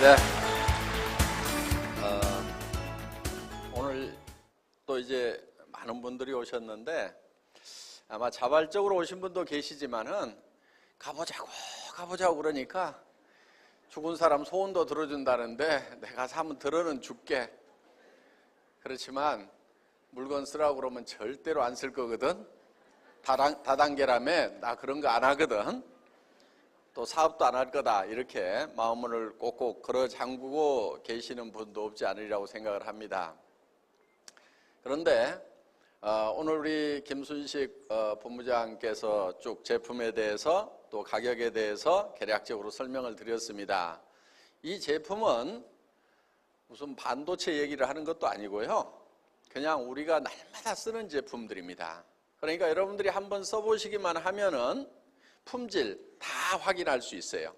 네. 오늘 또 이제 많은 분들이 오셨는데 아마 자발적으로 오신 분도 계시지만은 가보자고 그러니까 죽은 사람 소원도 들어준다는데 내가 한번 들어는 줄게. 그렇지만 물건 쓰라고 그러면 절대로 안 쓸 거거든. 다단계라며 나 그런 거 안 하거든. 또 사업도 안 할 거다 이렇게 마음을 꼭꼭 걸어 잠그고 계시는 분도 없지 않으리라고 생각을 합니다. 그런데 오늘 우리 김순식 본부장께서 쭉 제품에 대해서 또 가격에 대해서 개략적으로 설명을 드렸습니다. 이 제품은 무슨 반도체 얘기를 하는 것도 아니고요, 그냥 우리가 날마다 쓰는 제품들입니다. 그러니까 여러분들이 한번 써보시기만 하면은 품질 다 확인할 수 있어요.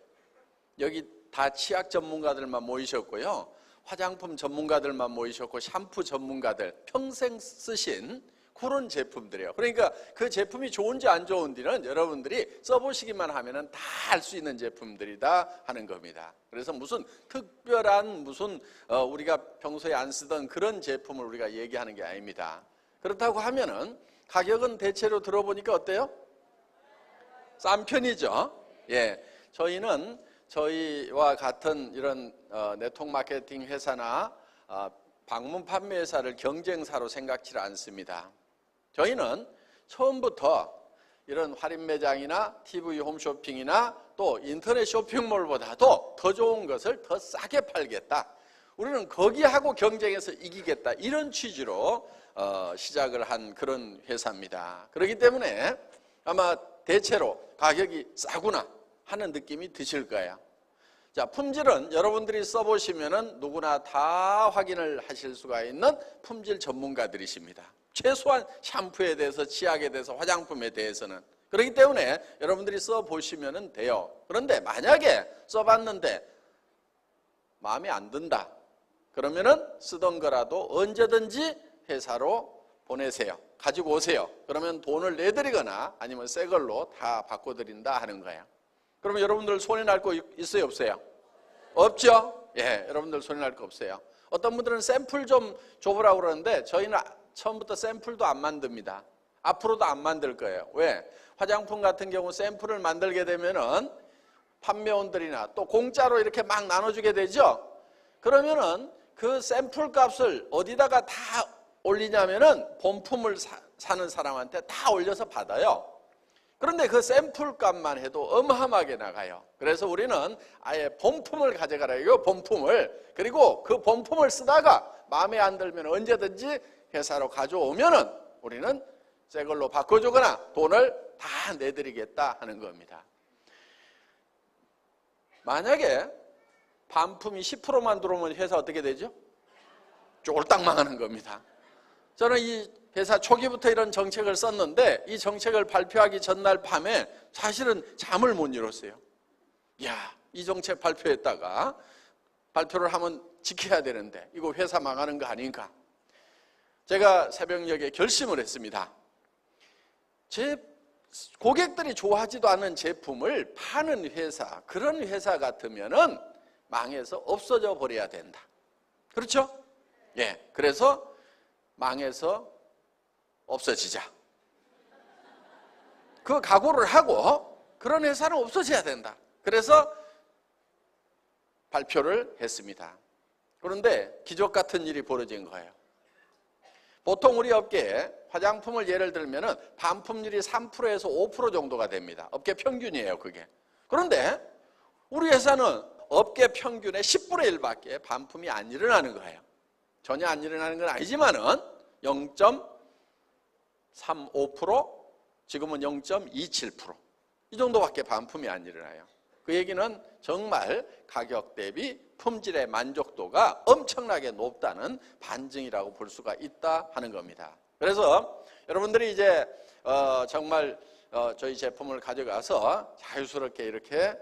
여기 다 치약 전문가들만 모이셨고요, 화장품 전문가들만 모이셨고, 샴푸 전문가들 평생 쓰신 그런 제품들이에요. 그러니까 그 제품이 좋은지 안 좋은지는 여러분들이 써보시기만 하면은 다 알 수 있는 제품들이다 하는 겁니다. 그래서 무슨 특별한 우리가 평소에 안 쓰던 그런 제품을 우리가 얘기하는 게 아닙니다. 그렇다고 하면은 가격은 대체로 들어보니까 어때요? 싼 편이죠. 예, 저희는 저희와 같은 이런 네트워크 마케팅 회사나 방문 판매 회사를 경쟁사로 생각지 않습니다. 저희는 처음부터 이런 할인 매장이나 TV 홈쇼핑이나 또 인터넷 쇼핑몰보다도 더 좋은 것을 더 싸게 팔겠다. 우리는 거기하고 경쟁해서 이기겠다. 이런 취지로 시작을 한 그런 회사입니다. 그렇기 때문에 아마 대체로 가격이 싸구나 하는 느낌이 드실 거예요. 자, 품질은 여러분들이 써보시면은 누구나 다 확인을 하실 수가 있는 품질 전문가들이십니다. 최소한 샴푸에 대해서, 치약에 대해서, 화장품에 대해서는. 그렇기 때문에 여러분들이 써보시면 돼요. 그런데 만약에 써봤는데 마음에 안 든다 그러면은 쓰던 거라도 언제든지 회사로 보내세요. 가지고 오세요. 그러면 돈을 내드리거나 아니면 새 걸로 다 바꿔드린다 하는 거예요. 그러면 여러분들 손해 날 거 있어요, 없어요? 없죠? 예, 여러분들 손해 날 거 없어요. 어떤 분들은 샘플 좀 줘보라고 그러는데 저희는 처음부터 샘플도 안 만듭니다. 앞으로도 안 만들 거예요. 왜? 화장품 같은 경우 샘플을 만들게 되면은 판매원들이나 또 공짜로 이렇게 막 나눠주게 되죠? 그러면은 그 샘플 값을 어디다가 다 올리냐면은 본품을 사는 사람한테 다 올려서 받아요. 그런데 그 샘플 값만 해도 어마어마하게 나가요. 그래서 우리는 아예 본품을 가져가라 이거, 본품을. 그리고 그 본품을 쓰다가 마음에 안 들면 언제든지 회사로 가져오면은 우리는 새 걸로 바꿔주거나 돈을 다 내드리겠다 하는 겁니다. 만약에 반품이 10%만 들어오면 회사 어떻게 되죠? 쫄딱 망하는 겁니다. 저는 이 회사 초기부터 이런 정책을 썼는데 이 정책을 발표하기 전날 밤에 사실은 잠을 못 이뤘어요. 야, 이 정책 발표했다가 발표를 하면 지켜야 되는데 이거 회사 망하는 거 아닌가. 제가 새벽녘에 결심을 했습니다. 제 고객들이 좋아하지도 않은 제품을 파는 회사, 그런 회사 같으면은 망해서 없어져 버려야 된다. 그렇죠? 예, 그래서 망해서 없어지자. 그 각오를 하고 그런 회사는 없어져야 된다. 그래서 발표를 했습니다. 그런데 기적 같은 일이 벌어진 거예요. 보통 우리 업계에 화장품을 예를 들면은 반품률이 3%에서 5% 정도가 됩니다. 업계 평균이에요, 그게. 그런데 우리 회사는 업계 평균의 10분의 1밖에 반품이 안 일어나는 거예요. 전혀 안 일어나는 건 아니지만은 0.35%, 지금은 0.27%. 이 정도밖에 반품이 안 일어나요. 그 얘기는 정말 가격 대비 품질의 만족도가 엄청나게 높다는 반증이라고 볼 수가 있다 하는 겁니다. 그래서 여러분들이 이제 정말 저희 제품을 가져가서 자유스럽게 이렇게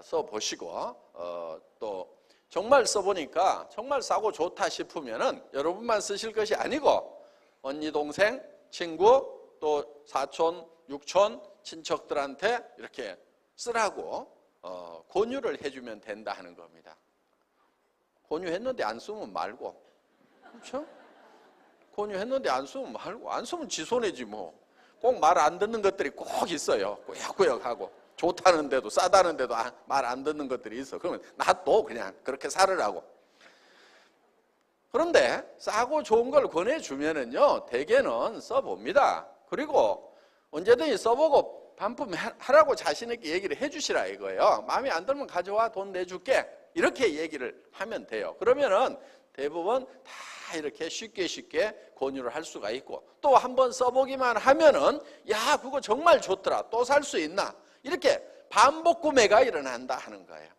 써보시고 또 정말 써보니까 정말 싸고 좋다 싶으면은 여러분만 쓰실 것이 아니고 언니, 동생, 친구, 또 사촌, 육촌, 친척들한테 이렇게 쓰라고 권유를 해주면 된다 하는 겁니다. 권유했는데 안 쓰면 말고. 그렇죠? 권유했는데 안 쓰면 말고. 안 쓰면 지 손해지 뭐. 꼭 말 안 듣는 것들이 꼭 있어요. 꾸역꾸역하고. 좋다는데도 싸다는데도 말 안 듣는 것들이 있어. 그러면 놔둬 그냥 그렇게 살으라고. 그런데 싸고 좋은 걸 권해주면은요, 대개는 써봅니다. 그리고 언제든지 써보고 반품하라고 자신 있게 얘기를 해주시라 이거예요. 마음에 안 들면 가져와, 돈 내줄게. 이렇게 얘기를 하면 돼요. 그러면은 대부분 다 이렇게 쉽게 권유를 할 수가 있고, 또 한번 써보기만 하면은 야, 그거 정말 좋더라, 또 살 수 있나, 이렇게 반복 구매가 일어난다 하는 거예요.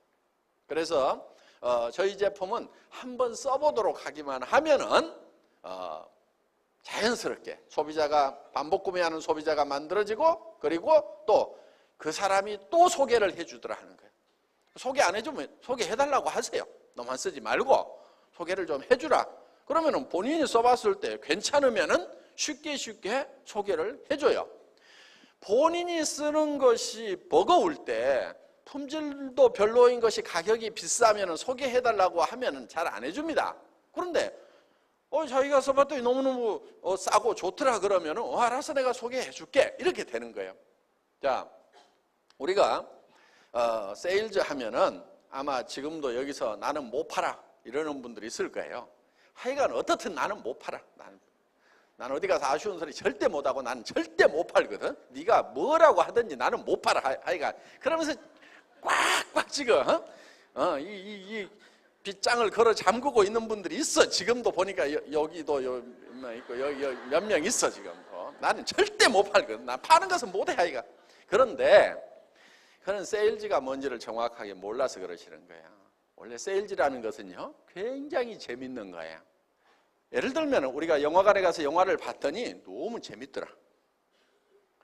그래서 저희 제품은 한번 써보도록 하기만 하면은 자연스럽게 소비자가, 반복 구매하는 소비자가 만들어지고, 그리고 또 그 사람이 또 소개를 해주더라 하는 거예요. 소개 안 해주면 소개해달라고 하세요. 너만 쓰지 말고 소개를 좀 해주라. 그러면은 본인이 써봤을 때 괜찮으면은 쉽게 소개를 해줘요. 본인이 쓰는 것이 버거울 때, 품질도 별로인 것이 가격이 비싸면은 소개해달라고 하면은 잘 안 해줍니다. 그런데 자기가 써봤더니 너무너무 싸고 좋더라 그러면은 알아서 내가 소개해줄게, 이렇게 되는 거예요. 자, 우리가 세일즈 하면은 아마 지금도 여기서 나는 못 팔아 이러는 분들이 있을 거예요. 하여간 어떻든 나는 못 팔아. 나는 어디 가서 아쉬운 소리 절대 못하고 나는 절대 못 팔거든. 네가 뭐라고 하든지 나는 못 팔아. 하여간 그러면서 꽉꽉 지금 이 빗장을 걸어 잠그고 있는 분들이 있어. 지금도 보니까 여기도 있고 여기 몇 명 있어 지금. 나는 절대 못 팔거든. 난 파는 것은 못해 하여간. 그런데 그런 세일즈가 뭔지를 정확하게 몰라서 그러시는 거예요. 원래 세일즈라는 것은요, 굉장히 재밌는 거예요. 예를 들면 우리가 영화관에 가서 영화를 봤더니 너무 재밌더라.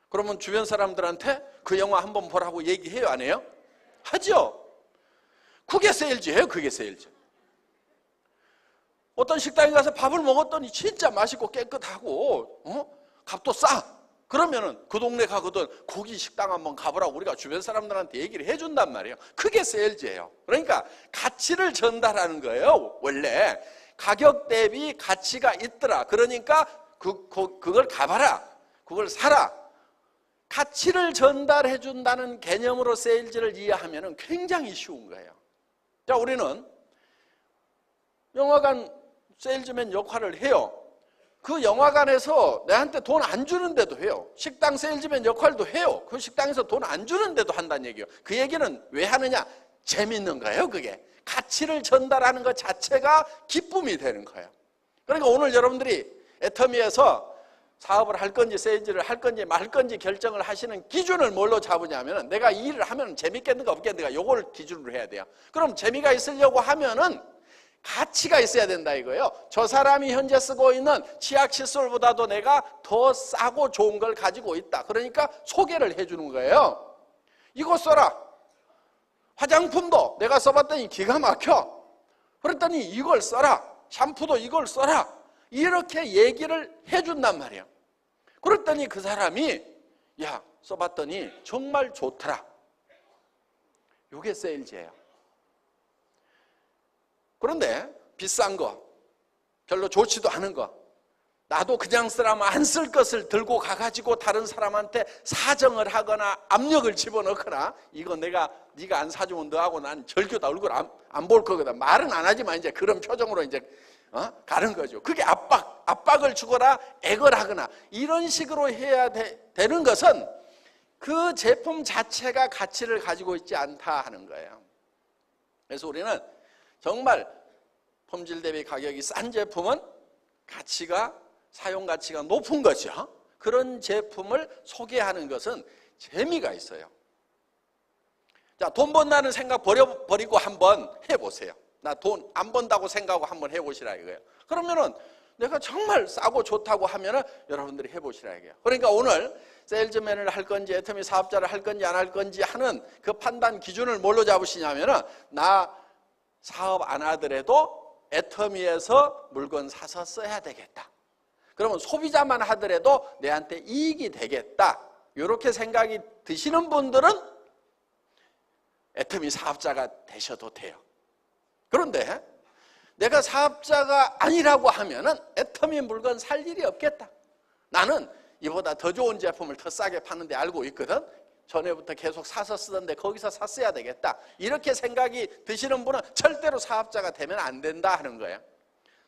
그러면 주변 사람들한테 그 영화 한번 보라고 얘기해요, 안 해요? 하죠. 그게 세일즈예요. 그게 세일즈. 어떤 식당에 가서 밥을 먹었더니 진짜 맛있고 깨끗하고 값도 싸. 그러면은 그 동네 가거든 거기 식당 한번 가보라고 우리가 주변 사람들한테 얘기를 해준단 말이에요. 그게 세일즈예요. 그러니까 가치를 전달하는 거예요. 원래 가격 대비 가치가 있더라. 그러니까 그걸 가봐라. 그걸 사라. 가치를 전달해 준다는 개념으로 세일즈를 이해하면 굉장히 쉬운 거예요. 자, 우리는 영화관 세일즈맨 역할을 해요. 그 영화관에서 내한테 돈 안 주는데도 해요. 식당 세일즈맨 역할도 해요. 그 식당에서 돈 안 주는데도 한다는 얘기예요. 그 얘기는 왜 하느냐? 재밌는 거예요. 그게 가치를 전달하는 것 자체가 기쁨이 되는 거예요. 그러니까 오늘 여러분들이 애터미에서 사업을 할 건지 세일즈를 할 건지 말 건지 결정을 하시는 기준을 뭘로 잡으냐면, 내가 이 일을 하면 재밌겠는가 없겠는가, 요걸 기준으로 해야 돼요. 그럼 재미가 있으려고 하면은 가치가 있어야 된다 이거예요. 저 사람이 현재 쓰고 있는 치약 칫솔보다도 내가 더 싸고 좋은 걸 가지고 있다. 그러니까 소개를 해주는 거예요. 이거 써라. 화장품도 내가 써봤더니 기가 막혀. 그랬더니 이걸 써라. 샴푸도 이걸 써라. 이렇게 얘기를 해준단 말이에요. 그랬더니 그 사람이 야, 써봤더니 정말 좋더라. 이게 세일즈예요. 그런데 비싼 거, 별로 좋지도 않은 거, 나도 그냥 쓰라면 안 쓸 것을 들고 가가지고 다른 사람한테 사정을 하거나 압력을 집어넣거나, 이거 네가 안 사주면 너하고 난 절교다 얼굴 안 볼 거거든. 말은 안 하지만 이제 그런 표정으로 이제 가는 거죠. 그게 압박을 주거나 액을 하거나 이런 식으로 해야 되는 것은 그 제품 자체가 가치를 가지고 있지 않다 하는 거예요. 그래서 우리는 정말 품질 대비 가격이 싼 제품은 사용 가치가 높은 거죠. 그런 제품을 소개하는 것은 재미가 있어요. 자, 돈 번다는 생각 버리고 한번 해보세요. 나 돈 안 번다고 생각하고 한번 해보시라 이거예요. 그러면은 내가 정말 싸고 좋다고 하면은 여러분들이 해보시라 이거예요. 그러니까 오늘 세일즈맨을 할 건지 애터미 사업자를 할 건지 안 할 건지 하는 그 판단 기준을 뭘로 잡으시냐면은, 나 사업 안 하더라도 애터미에서 물건 사서 써야 되겠다. 그러면 소비자만 하더라도 내한테 이익이 되겠다. 이렇게 생각이 드시는 분들은 애터미 사업자가 되셔도 돼요. 그런데 내가 사업자가 아니라고 하면은 애터미 물건 살 일이 없겠다. 나는 이보다 더 좋은 제품을 더 싸게 파는데 알고 있거든. 전에부터 계속 사서 쓰던데 거기서 샀어야 되겠다. 이렇게 생각이 드시는 분은 절대로 사업자가 되면 안 된다 하는 거예요.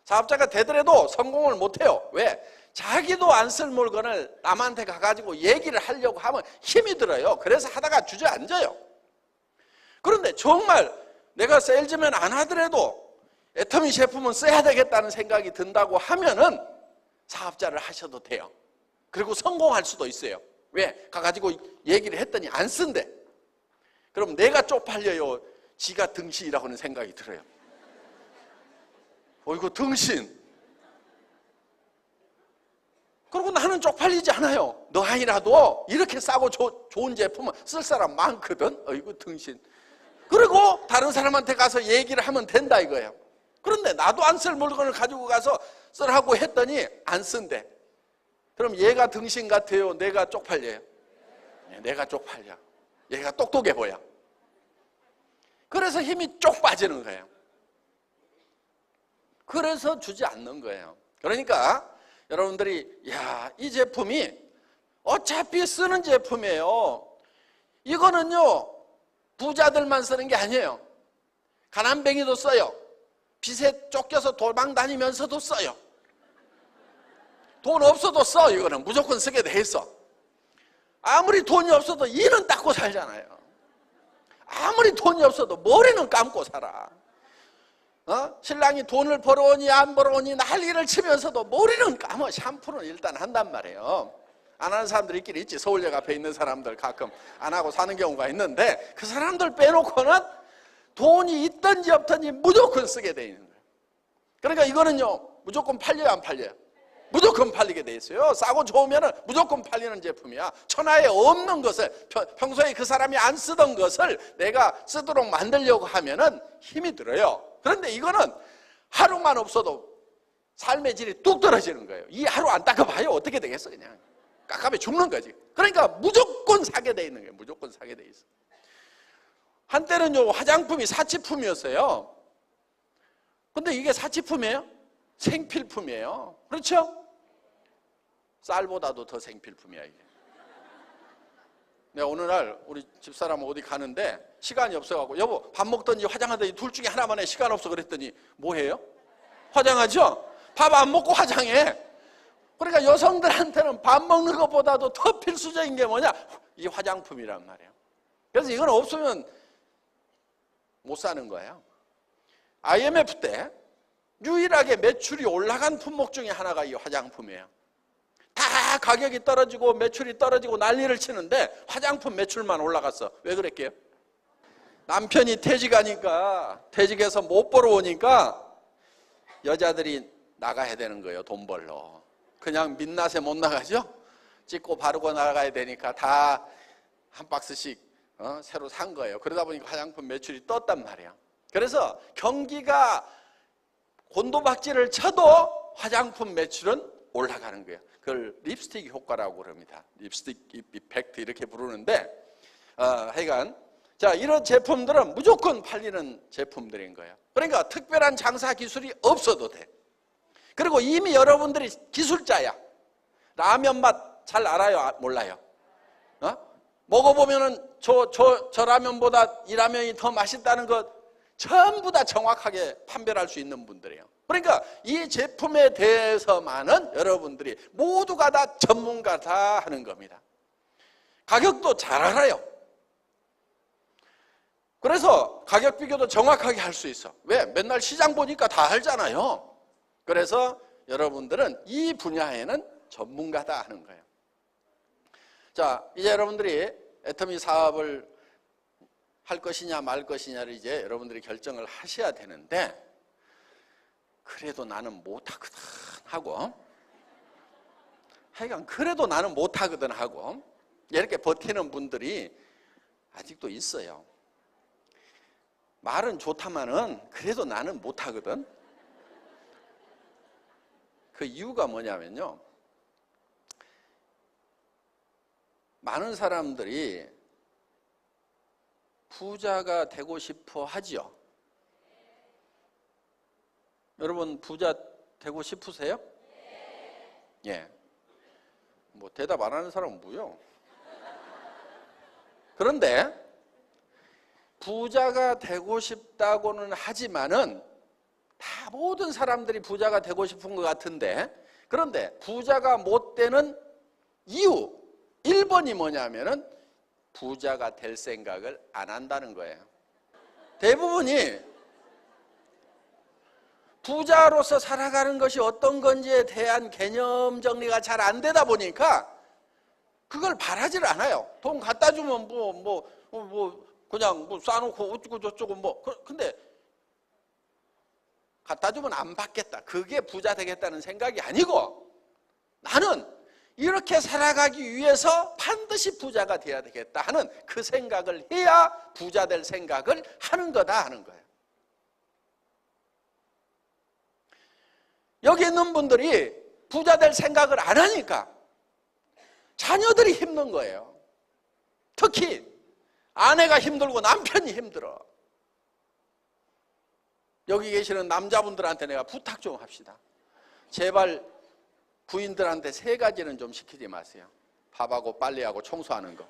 사업자가 되더라도 성공을 못해요. 왜? 자기도 안 쓸 물건을 남한테 가가지고 얘기를 하려고 하면 힘이 들어요. 그래서 하다가 주저앉아요. 그런데 정말 내가 세일즈맨 안 하더라도 애터미 제품은 써야 되겠다는 생각이 든다고 하면은 사업자를 하셔도 돼요. 그리고 성공할 수도 있어요. 왜? 가가지고 얘기를 했더니 안 쓴대. 그럼 내가 쪽팔려요? 지가 등신이라고 하는 생각이 들어요. 이거 등신. 그리고 나는 쪽팔리지 않아요. 너 아니라도 이렇게 싸고 좋은 제품은 쓸 사람 많거든. 이거 등신. 그리고 다른 사람한테 가서 얘기를 하면 된다 이거예요. 그런데 나도 안 쓸 물건을 가지고 가서 쓰라고 했더니 안 쓴대. 그럼 얘가 등신 같아요? 내가 쪽팔려요? 내가 쪽팔려. 얘가 똑똑해 보여. 그래서 힘이 쪽 빠지는 거예요. 그래서 주지 않는 거예요. 그러니까 여러분들이 이 제품이 어차피 쓰는 제품이에요. 이거는요 부자들만 쓰는 게 아니에요. 가난뱅이도 써요. 빚에 쫓겨서 도망 다니면서도 써요. 돈 없어도 써. 이거는 무조건 쓰게 돼 있어. 아무리 돈이 없어도 이는 닦고 살잖아요. 아무리 돈이 없어도 머리는 감고 살아. 신랑이 돈을 벌어오니 안 벌어오니 난리를 치면서도 머리는 감아. 샴푸는 일단 한단 말이에요. 안 하는 사람들이 있긴 있지. 서울역 앞에 있는 사람들 가끔 안 하고 사는 경우가 있는데 그 사람들 빼놓고는 돈이 있든지 없든지 무조건 쓰게 돼 있는 거예요. 그러니까 이거는요 무조건 팔려요 안 팔려요? 무조건 팔리게 돼 있어요. 싸고 좋으면 무조건 팔리는 제품이야. 천하에 없는 것을 평소에 그 사람이 안 쓰던 것을 내가 쓰도록 만들려고 하면은 힘이 들어요. 그런데 이거는 하루만 없어도 삶의 질이 뚝 떨어지는 거예요. 이 하루 안 닦아봐요. 어떻게 되겠어 그냥. 깎아면 죽는 거지. 그러니까 무조건 사게 돼 있는 거예요. 무조건 사게 돼 있어. 한때는요 화장품이 사치품이었어요. 근데 이게 사치품이에요? 생필품이에요. 그렇죠? 쌀보다도 더 생필품이야 이게. 내가 어느 날 우리 집사람 어디 가는데 시간이 없어가지고 여보 밥 먹든지 화장하든지 둘 중에 하나만 해. 시간 없어 그랬더니 뭐 해요? 화장하죠? 밥 안 먹고 화장해. 그러니까 여성들한테는 밥 먹는 것보다도 더 필수적인 게 뭐냐? 이 화장품이란 말이에요. 그래서 이건 없으면 못 사는 거예요. IMF 때 유일하게 매출이 올라간 품목 중에 하나가 이 화장품이에요. 다 가격이 떨어지고 매출이 떨어지고 난리를 치는데 화장품 매출만 올라갔어. 왜 그랬게요? 남편이 퇴직하니까 퇴직해서 못 벌어 오니까 여자들이 나가야 되는 거예요. 돈 벌러. 그냥 민낯에 못 나가죠? 찍고 바르고 나가야 되니까 다 한 박스씩 새로 산 거예요. 그러다 보니까 화장품 매출이 떴단 말이에요. 그래서 경기가 곤도박질을 쳐도 화장품 매출은 올라가는 거예요. 그걸 립스틱 효과라고 그럽니다. 립스틱 이펙트 이렇게 부르는데 하여간 자 이런 제품들은 무조건 팔리는 제품들인 거예요. 그러니까 특별한 장사 기술이 없어도 돼. 그리고 이미 여러분들이 기술자야. 라면 맛 잘 알아요? 몰라요? 먹어보면은 저 라면보다 이 라면이 더 맛있다는 것 전부 다 정확하게 판별할 수 있는 분들이에요. 그러니까 이 제품에 대해서만은 여러분들이 모두가 다 전문가다 하는 겁니다. 가격도 잘 알아요. 그래서 가격 비교도 정확하게 할 수 있어. 왜? 맨날 시장 보니까 다 알잖아요. 그래서 여러분들은 이 분야에는 전문가다 하는 거예요. 자, 이제 여러분들이 애터미 사업을 할 것이냐 말 것이냐를 이제 여러분들이 결정을 하셔야 되는데 그래도 나는 못하거든 하고 하여간 그래도 나는 못하거든 하고 이렇게 버티는 분들이 아직도 있어요. 말은 좋다마는 그래도 나는 못하거든. 그 이유가 뭐냐면요. 많은 사람들이 부자가 되고 싶어 하지요. 여러분 부자 되고 싶으세요? 예. 뭐 대답 안 하는 사람은 뭐요? 그런데 부자가 되고 싶다고는 하지만은 다 모든 사람들이 부자가 되고 싶은 것 같은데, 그런데 부자가 못 되는 이유 1번이 뭐냐면은 부자가 될 생각을 안 한다는 거예요. 대부분이 부자로서 살아가는 것이 어떤 건지에 대한 개념 정리가 잘 안 되다 보니까 그걸 바라지를 않아요. 돈 갖다 주면 그냥 싸놓고 어쩌고 저쩌고 근데 갖다 주면 안 받겠다. 그게 부자 되겠다는 생각이 아니고, 나는 이렇게 살아가기 위해서 반드시 부자가 돼야 되겠다 하는 그 생각을 해야 부자 될 생각을 하는 거다 하는 거예요. 여기 있는 분들이 부자 될 생각을 안 하니까 자녀들이 힘든 거예요. 특히 아내가 힘들고 남편이 힘들어. 여기 계시는 남자분들한테 내가 부탁 좀 합시다. 제발 부인들한테 3가지는 좀 시키지 마세요. 밥하고 빨래하고 청소하는 거.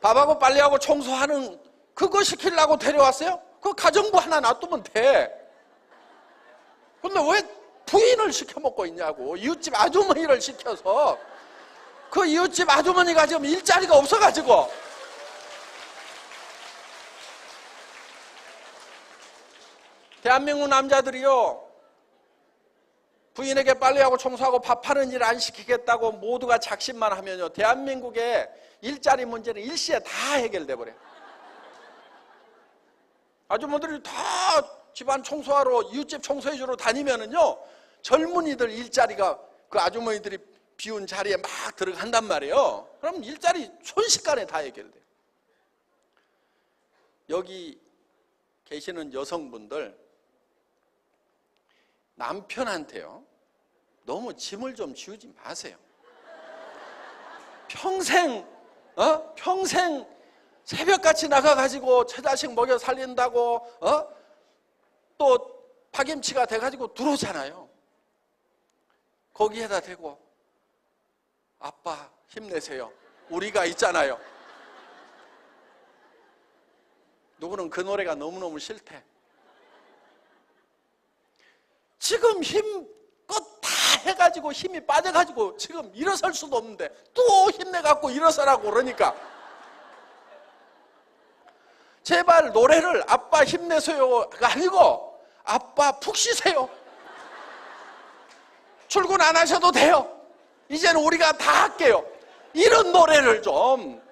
밥하고 빨래하고 청소하는 그거 시키려고 데려왔어요? 그 가정부 하나 놔두면 돼. 근데 왜 부인을 시켜 먹고 있냐고. 이웃집 아주머니를 시켜서. 그 이웃집 아주머니가 지금 일자리가 없어가지고. 대한민국 남자들이요, 부인에게 빨래하고 청소하고 밥하는 일 안 시키겠다고 모두가 작심만 하면요, 대한민국의 일자리 문제는 일시에 다 해결돼 버려요. 아주머니들이 다 집안 청소하러 이웃집 청소해주러 다니면은요, 젊은이들 일자리가 그 아주머니들이 비운 자리에 막 들어간단 말이에요. 그럼 일자리 순식간에 다 해결돼요. 여기 계시는 여성분들, 남편한테요, 너무 짐을 좀 지우지 마세요. 평생 새벽같이 나가가지고 처자식 먹여 살린다고 또 파김치가 돼가지고 들어오잖아요. 거기에다 대고 아빠 힘내세요. 우리가 있잖아요. 누구는 그 노래가 너무너무 싫대. 지금 힘껏 다 해가지고 힘이 빠져가지고 지금 일어설 수도 없는데 또 힘내갖고 일어서라고 그러니까, 제발 노래를 아빠 힘내세요가 아니고 아빠 푹 쉬세요. 출근 안 하셔도 돼요. 이제는 우리가 다 할게요. 이런 노래를 좀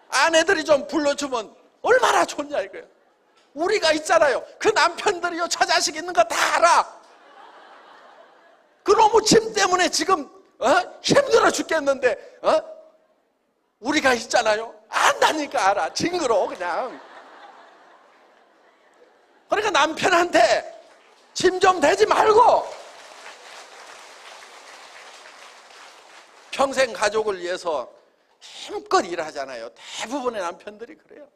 아내들이 좀 불러주면 얼마나 좋냐 이거예요. 우리가 있잖아요. 그 남편들이요, 처자식 있는 거 다 알아. 그놈의 짐 때문에 지금 힘들어 죽겠는데 우리가 있잖아요. 안다니까 알아. 징그러워 그냥. 그러니까 남편한테 짐 좀 대지 말고 평생 가족을 위해서 힘껏 일하잖아요. 대부분의 남편들이 그래요.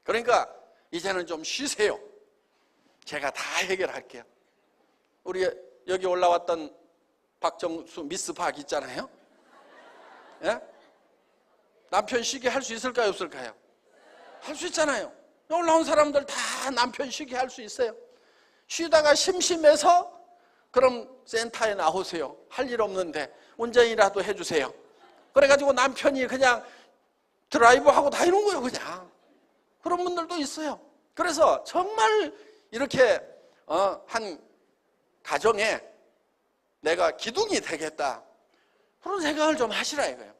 그러니까 이제는 좀 쉬세요. 제가 다 해결할게요. 우리 여기 올라왔던 박정수 미스 박 있잖아요. 예? 남편 쉬게 할 수 있을까요, 없을까요? 할 수 있잖아요. 올라온 사람들 다 남편 쉬게 할 수 있어요. 쉬다가 심심해서 그럼 센터에 나오세요. 할 일 없는데 운전이라도 해주세요. 그래가지고 남편이 그냥 드라이브하고 다니는 거예요, 그냥. 그런 분들도 있어요. 그래서 정말 이렇게 한 가정에 내가 기둥이 되겠다, 그런 생각을 좀 하시라 이거예요.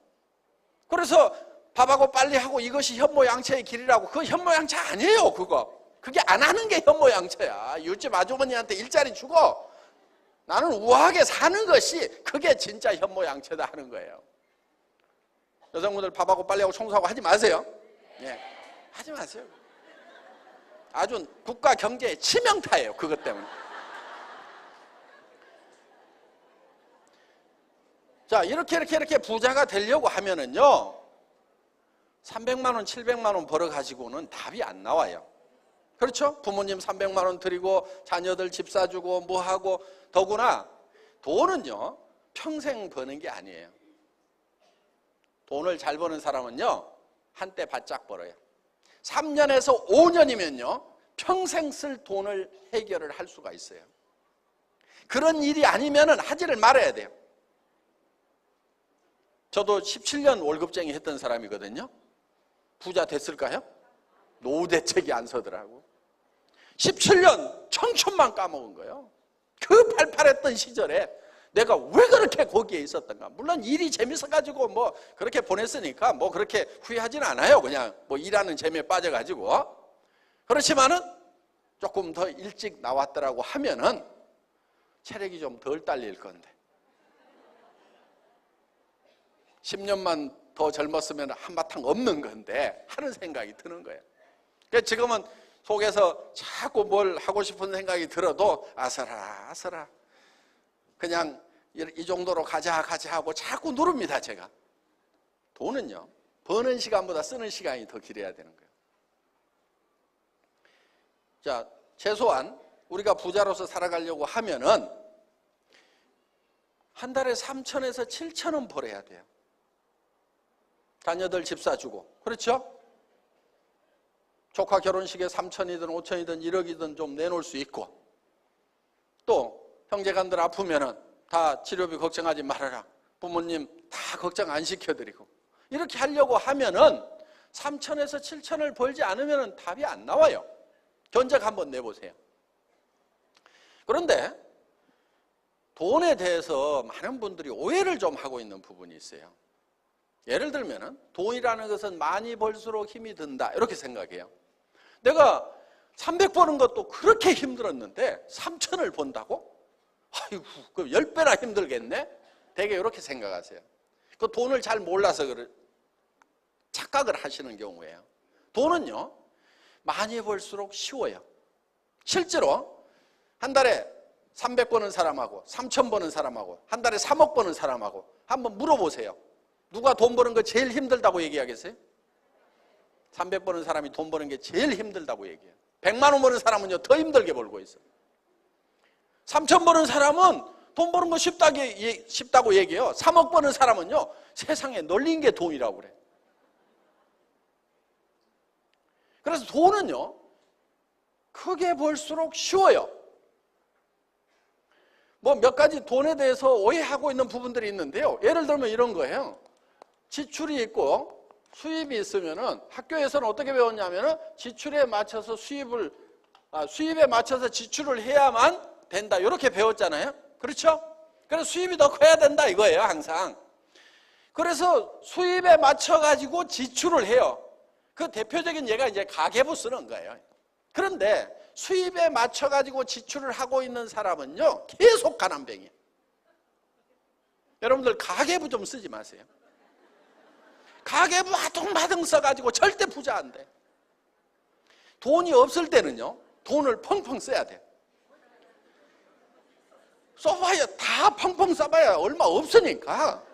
그래서 밥하고 빨리하고 이것이 현모양처의 길이라고, 그거 현모양처 아니에요. 그게 안 하는 게 현모양처야. 이웃집 아주머니한테 일자리 주고 나는 우아하게 사는 것이 그게 진짜 현모양처다 하는 거예요. 여성분들 밥하고 빨리하고 청소하고 하지 마세요. 예, 하지 마세요. 아주 국가 경제의 치명타예요, 그것 때문에. 자, 이렇게 부자가 되려고 하면은요, 300만 원, 700만 원 벌어가지고는 답이 안 나와요. 그렇죠? 부모님 300만 원 드리고 자녀들 집 사주고 뭐하고, 더구나 돈은요 평생 버는 게 아니에요. 돈을 잘 버는 사람은요 한때 바짝 벌어요. 3년에서 5년이면요 평생 쓸 돈을 해결을 할 수가 있어요. 그런 일이 아니면은 하지를 말아야 돼요. 저도 17년 월급쟁이 했던 사람이거든요. 부자 됐을까요? 노후대책이 안 서더라고. 17년 청춘만 까먹은 거예요. 그 팔팔했던 시절에 내가 왜 그렇게 거기에 있었던가. 물론 일이 재밌어가지고 뭐 그렇게 보냈으니까 뭐 그렇게 후회하지는 않아요. 그냥 뭐 일하는 재미에 빠져가지고. 그렇지만은 조금 더 일찍 나왔더라고 하면은 체력이 좀 덜 딸릴 건데, 10년만 더 젊었으면 한바탕 없는 건데 하는 생각이 드는 거예요. 그래서 지금은 속에서 자꾸 뭘 하고 싶은 생각이 들어도 아서라 그냥 이 정도로 가자 하고 자꾸 누릅니다. 제가. 돈은요 버는 시간보다 쓰는 시간이 더 길어야 되는 거예요. 자, 최소한 우리가 부자로서 살아가려고 하면은 한 달에 3천에서 7천은 벌어야 돼요. 자녀들 집 사주고, 그렇죠? 조카 결혼식에 3천이든 5천이든 1억이든 좀 내놓을 수 있고, 또 형제간들 아프면은 다 치료비 걱정하지 말아라, 부모님 다 걱정 안 시켜드리고, 이렇게 하려고 하면은 3천에서 7천을 벌지 않으면 답이 안 나와요. 견적 한번 내보세요. 그런데 돈에 대해서 많은 분들이 오해를 좀 하고 있는 부분이 있어요. 예를 들면은 돈이라는 것은 많이 벌수록 힘이 든다 이렇게 생각해요. 내가 300 버는 것도 그렇게 힘들었는데 3천을 번다고? 아이고, 그럼 10배나 힘들겠네? 되게 이렇게 생각하세요. 그 돈을 잘 몰라서 착각을 하시는 경우예요. 돈은요 많이 벌수록 쉬워요. 실제로 한 달에 300 버는 사람하고 3천 버는 사람하고 한 달에 3억 버는 사람하고 한번 물어보세요. 누가 돈 버는 거 제일 힘들다고 얘기하겠어요? 300 버는 사람이 돈 버는 게 제일 힘들다고 얘기해요. 100만 원 버는 사람은요 더 힘들게 벌고 있어요. 3천 버는 사람은 돈 버는 거 쉽다고 얘기해요. 3억 버는 사람은요 세상에 널린 게 돈이라고 그래. 그래서 돈은요 크게 벌수록 쉬워요. 뭐 몇 가지 돈에 대해서 오해하고 있는 부분들이 있는데요. 예를 들면 이런 거예요. 지출이 있고 수입이 있으면은 학교에서는 어떻게 배웠냐면은 지출에 맞춰서 수입에 맞춰서 지출을 해야만 된다 이렇게 배웠잖아요. 그렇죠? 그래서 수입이 더 커야 된다 이거예요, 항상. 그래서 수입에 맞춰 가지고 지출을 해요. 그 대표적인 예가 이제 가계부 쓰는 거예요. 그런데 수입에 맞춰 가지고 지출을 하고 있는 사람은요 계속 가난뱅이에요. 여러분들 가계부 좀 쓰지 마세요. 가계부 아둥바둥 써가지고 절대 부자 안 돼. 돈이 없을 때는요 돈을 펑펑 써야 돼. 써봐야 다 펑펑 써봐야 얼마 없으니까.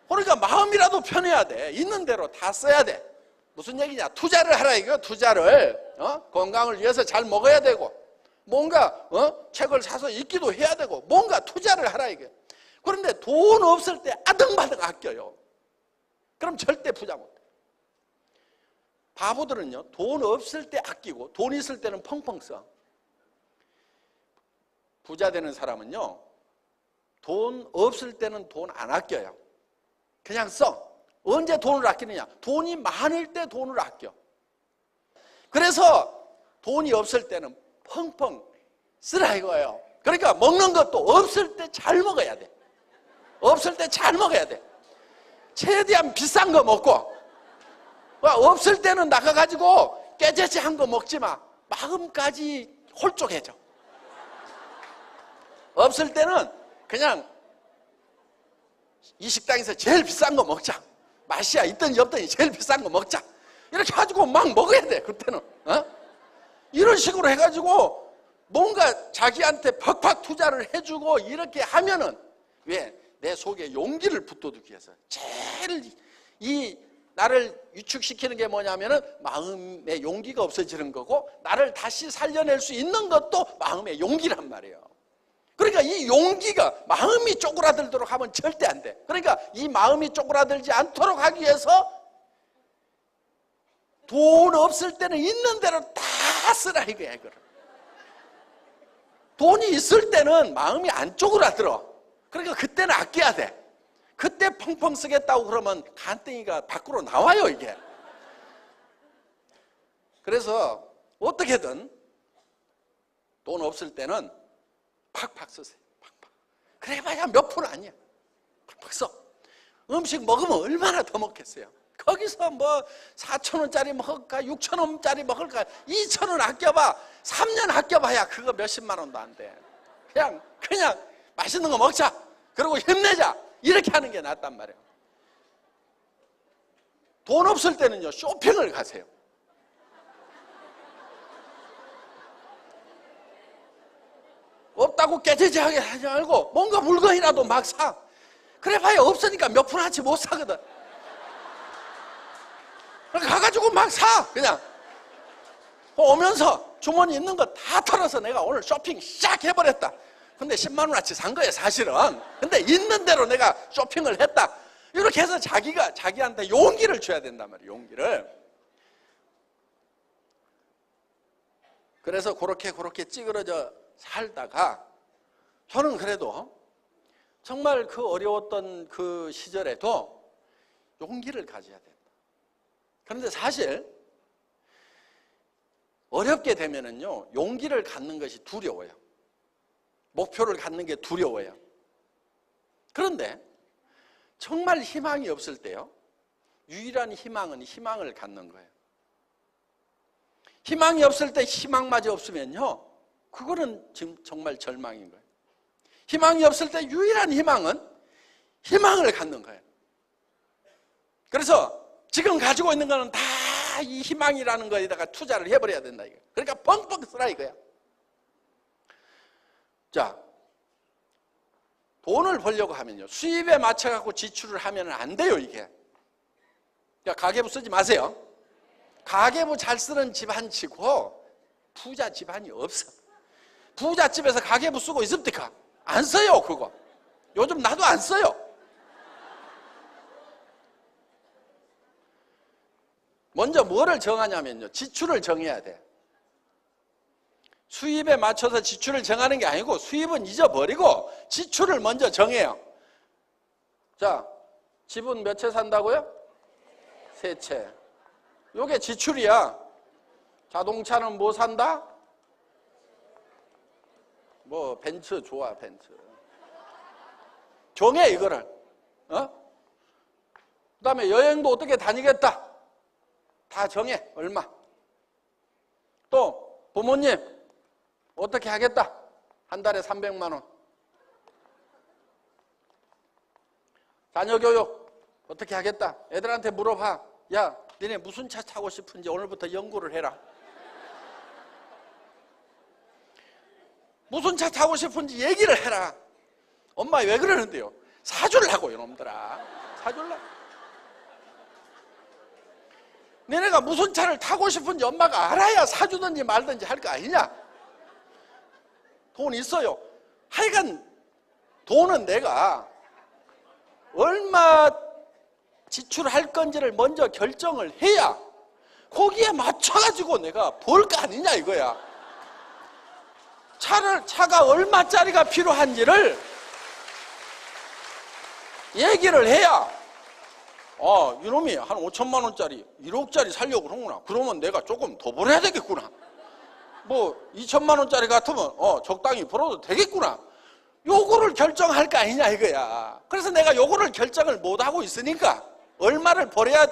그러니까 마음이라도 편해야 돼. 있는 대로 다 써야 돼. 무슨 얘기냐? 투자를 하라 이거. 투자를 건강을 위해서 잘 먹어야 되고, 뭔가 책을 사서 읽기도 해야 되고, 뭔가 투자를 하라 이게. 그런데 돈 없을 때 아등바등 아껴요. 그럼 절대 부자 못 돼. 바보들은요 돈 없을 때 아끼고 돈 있을 때는 펑펑 써. 부자 되는 사람은요 돈 없을 때는 돈 안 아껴요. 그냥 써. 언제 돈을 아끼느냐? 돈이 많을 때 돈을 아껴. 그래서 돈이 없을 때는 펑펑 쓰라 이거예요. 그러니까 먹는 것도 없을 때 잘 먹어야 돼. 없을 때 잘 먹어야 돼. 최대한 비싼 거 먹고, 없을 때는 나가가지고 깨재재한 거 먹지 마. 마음까지 홀쭉해져. 없을 때는 그냥 이 식당에서 제일 비싼 거 먹자. 맛이야 있더니 없더니 제일 비싼 거 먹자. 이렇게 가지고 막 먹어야 돼. 그때는 이런 식으로 해가지고 뭔가 자기한테 벅벅 투자를 해주고 이렇게 하면은 왜? 내 속에 용기를 붙돋기 위해서 제일 이 나를 위축시키는 게 뭐냐면은 마음의 용기가 없어지는 거고, 나를 다시 살려낼 수 있는 것도 마음의 용기란 말이에요. 그러니까 이 용기가 마음이 쪼그라들도록 하면 절대 안 돼. 그러니까 이 마음이 쪼그라들지 않도록 하기 위해서 돈 없을 때는 있는 대로 다 쓰라 이거야. 이거를. 돈이 있을 때는 마음이 안 쪼그라들어. 그러니까 그때는 아껴야 돼. 그때 펑펑 쓰겠다고 그러면 간땡이가 밖으로 나와요, 이게. 그래서 어떻게든 돈 없을 때는 팍팍 쓰세요. 팍팍. 그래봐야 몇 푼 아니야. 팍팍 써. 음식 먹으면 얼마나 더 먹겠어요. 거기서 뭐 4,000원짜리 먹을까 6,000원짜리 먹을까 2,000원 아껴봐. 3년 아껴봐야 그거 몇십만 원도 안 돼. 그냥 맛있는 거 먹자. 그리고 힘내자. 이렇게 하는 게 낫단 말이에요. 돈 없을 때는요, 쇼핑을 가세요. 없다고 깨지지하게 하지 말고 뭔가 물건이라도 막 사. 그래봐야 없으니까 몇 푼어치 못 사거든. 가가지고 막 사. 그냥 오면서 주머니 있는 거 다 털어서 내가 오늘 쇼핑 싹 해버렸다. 근데 10만 원어치 산 거예요, 사실은. 근데 있는 대로 내가 쇼핑을 했다. 이렇게 해서 자기한테 용기를 줘야 된단 말이에요, 용기를. 그래서 그렇게 찌그러져 살다가 저는 그래도 정말 그 어려웠던 그 시절에도 용기를 가져야 된다. 그런데 사실 어렵게 되면은요, 용기를 갖는 것이 두려워요. 목표를 갖는 게 두려워요. 그런데 정말 희망이 없을 때요, 유일한 희망은 희망을 갖는 거예요. 희망이 없을 때 희망마저 없으면요, 그거는 지금 정말 절망인 거예요. 희망이 없을 때 유일한 희망은 희망을 갖는 거예요. 그래서 지금 가지고 있는 거는 다 이 희망이라는 거에다가 투자를 해버려야 된다 이거예요. 그러니까 뻥뻥 쓰라 이거야. 자, 돈을 벌려고 하면요, 수입에 맞춰갖고 지출을 하면 안 돼요, 이게. 그러니까 가계부 쓰지 마세요. 가계부 잘 쓰는 집안 치고 부자 집안이 없어. 부잣집에서 가계부 쓰고 있습니까? 안 써요, 그거. 요즘 나도 안 써요. 먼저 뭐를 정하냐면요, 지출을 정해야 돼. 수입에 맞춰서 지출을 정하는 게 아니고 수입은 잊어버리고 지출을 먼저 정해요. 자, 집은 몇 채 산다고요? 3채. 요게 지출이야. 자동차는 뭐 산다? 뭐 벤츠 좋아, 벤츠. 정해 이거를. 그다음에 여행도 어떻게 다니겠다. 다 정해. 얼마. 또 부모님 어떻게 하겠다. 한 달에 300만 원. 자녀 교육 어떻게 하겠다. 애들한테 물어봐. 야, 니네 무슨 차 타고 싶은지 오늘부터 연구를 해라. 무슨 차 타고 싶은지 얘기를 해라. 엄마 왜 그러는데요? 사주려고 이놈들아. 사주려고. 너네가 무슨 차를 타고 싶은지 엄마가 알아야 사주든지 말든지 할 거 아니냐? 돈 있어요. 하여간 돈은 내가 얼마 지출할 건지를 먼저 결정을 해야 거기에 맞춰가지고 내가 벌 거 아니냐 이거야. 차가 얼마짜리가 필요한지를 얘기를 해야, 이놈이 한 5천만 원짜리 1억짜리 살려고 그러구나. 그러면 내가 조금 더 벌어야 되겠구나. 뭐 2천만 원짜리 같으면 적당히 벌어도 되겠구나. 요거를 결정할 거 아니냐 이거야. 그래서 내가 요거를 결정을 못하고 있으니까 얼마를 벌어야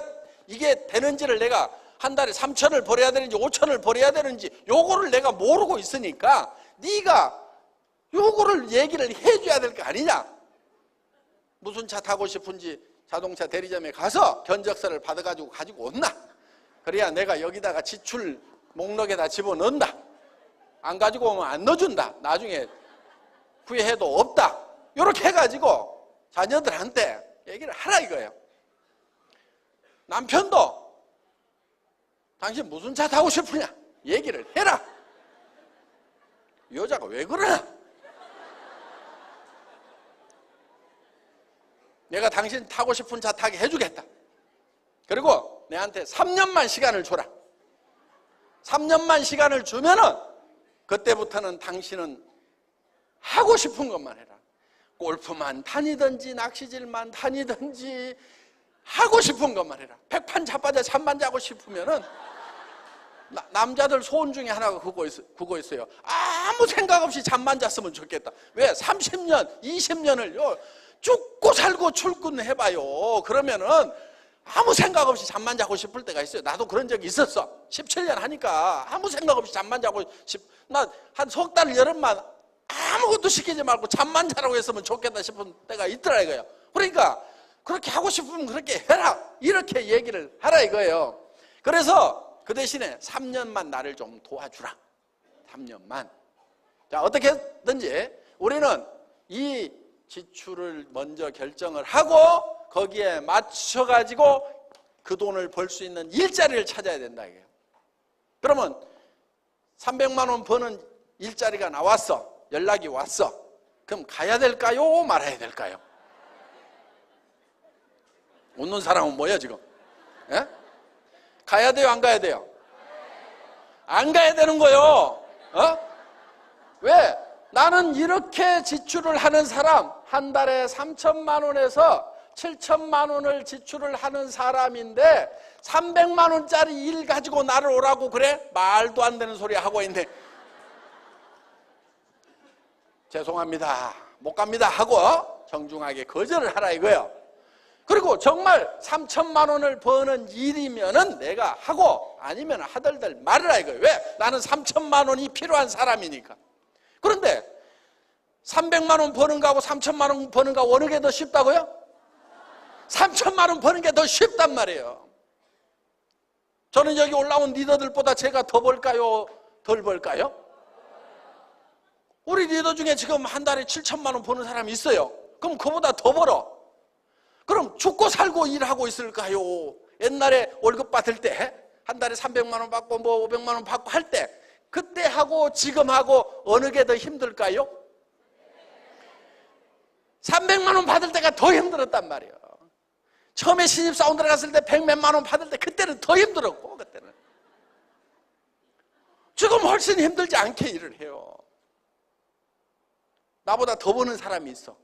이게 되는지를 내가 한 달에 3천을 벌어야 되는지 5천을 벌어야 되는지 요거를 내가 모르고 있으니까 네가 요거를 얘기를 해줘야 될 거 아니냐. 무슨 차 타고 싶은지 자동차 대리점에 가서 견적서를 받아가지고 가지고 온나. 그래야 내가 여기다가 지출 목록에다 집어넣는다. 안 가지고 오면 안 넣어준다. 나중에 후회해도 없다. 이렇게 해가지고 자녀들한테 얘기를 하라 이거예요. 남편도 당신 무슨 차 타고 싶으냐 얘기를 해라. 여자가 왜 그러나? 내가 당신 타고 싶은 차 타게 해주겠다. 그리고 내한테 3년만 시간을 줘라. 3년만 시간을 주면은 그때부터는 당신은 하고 싶은 것만 해라. 골프만 다니든지 낚시질만 다니든지 하고 싶은 것만 해라. 백판 자빠져 잠만 자고 싶으면은 남자들 소원 중에 하나가 그거 있어요. 아무 생각 없이 잠만 잤으면 좋겠다. 왜? 30년, 20년을요 죽고 살고 출근해봐요. 그러면은 아무 생각 없이 잠만 자고 싶을 때가 있어요. 나도 그런 적이 있었어. 17년 하니까 아무 생각 없이 잠만 자고 나 한 석 달 여름만 아무것도 시키지 말고 잠만 자라고 했으면 좋겠다 싶은 때가 있더라 이거예요. 그러니까 그렇게 하고 싶으면 그렇게 해라 이렇게 얘기를 하라 이거예요. 그래서 그 대신에 3년만 나를 좀 도와주라. 3년만. 자, 어떻게든지 우리는 이 지출을 먼저 결정을 하고 거기에 맞춰가지고 그 돈을 벌 수 있는 일자리를 찾아야 된다 이거예요. 그러면 300만 원 버는 일자리가 나왔어. 연락이 왔어. 그럼 가야 될까요? 말아야 될까요? 웃는 사람은 뭐야 지금? 예? 가야 돼요? 안 가야 돼요? 안 가야 되는 거예요. 왜? 나는 이렇게 지출을 하는 사람, 한 달에 3천만 원에서 7천만 원을 지출을 하는 사람인데 300만 원짜리 일 가지고 나를 오라고 그래? 말도 안 되는 소리 하고 있네. 죄송합니다. 못 갑니다 하고 정중하게 거절을 하라 이거예요. 그리고 정말 3천만 원을 버는 일이면은 내가 하고 아니면 하덜덜 말으라 이거예요. 왜? 나는 3천만 원이 필요한 사람이니까. 그런데 300만 원 버는 거하고 3천만 원 버는 거 어느 게 더 쉽다고요? 3천만 원 버는 게 더 쉽단 말이에요. 저는 여기 올라온 리더들보다 제가 더 벌까요? 덜 벌까요? 우리 리더 중에 지금 한 달에 7천만 원 버는 사람이 있어요. 그럼 그보다 더 벌어. 그럼 죽고 살고 일하고 있을까요? 옛날에 월급 받을 때 한 달에 300만 원 받고 뭐 500만 원 받고 할 때 그때 하고 지금 하고 어느 게 더 힘들까요? 300만 원 받을 때가 더 힘들었단 말이에요. 처음에 신입사원 들어갔을 때 100몇만 원 받을 때 그때는 더 힘들었고 그때는. 지금 훨씬 힘들지 않게 일을 해요. 나보다 더 버는 사람이 있어.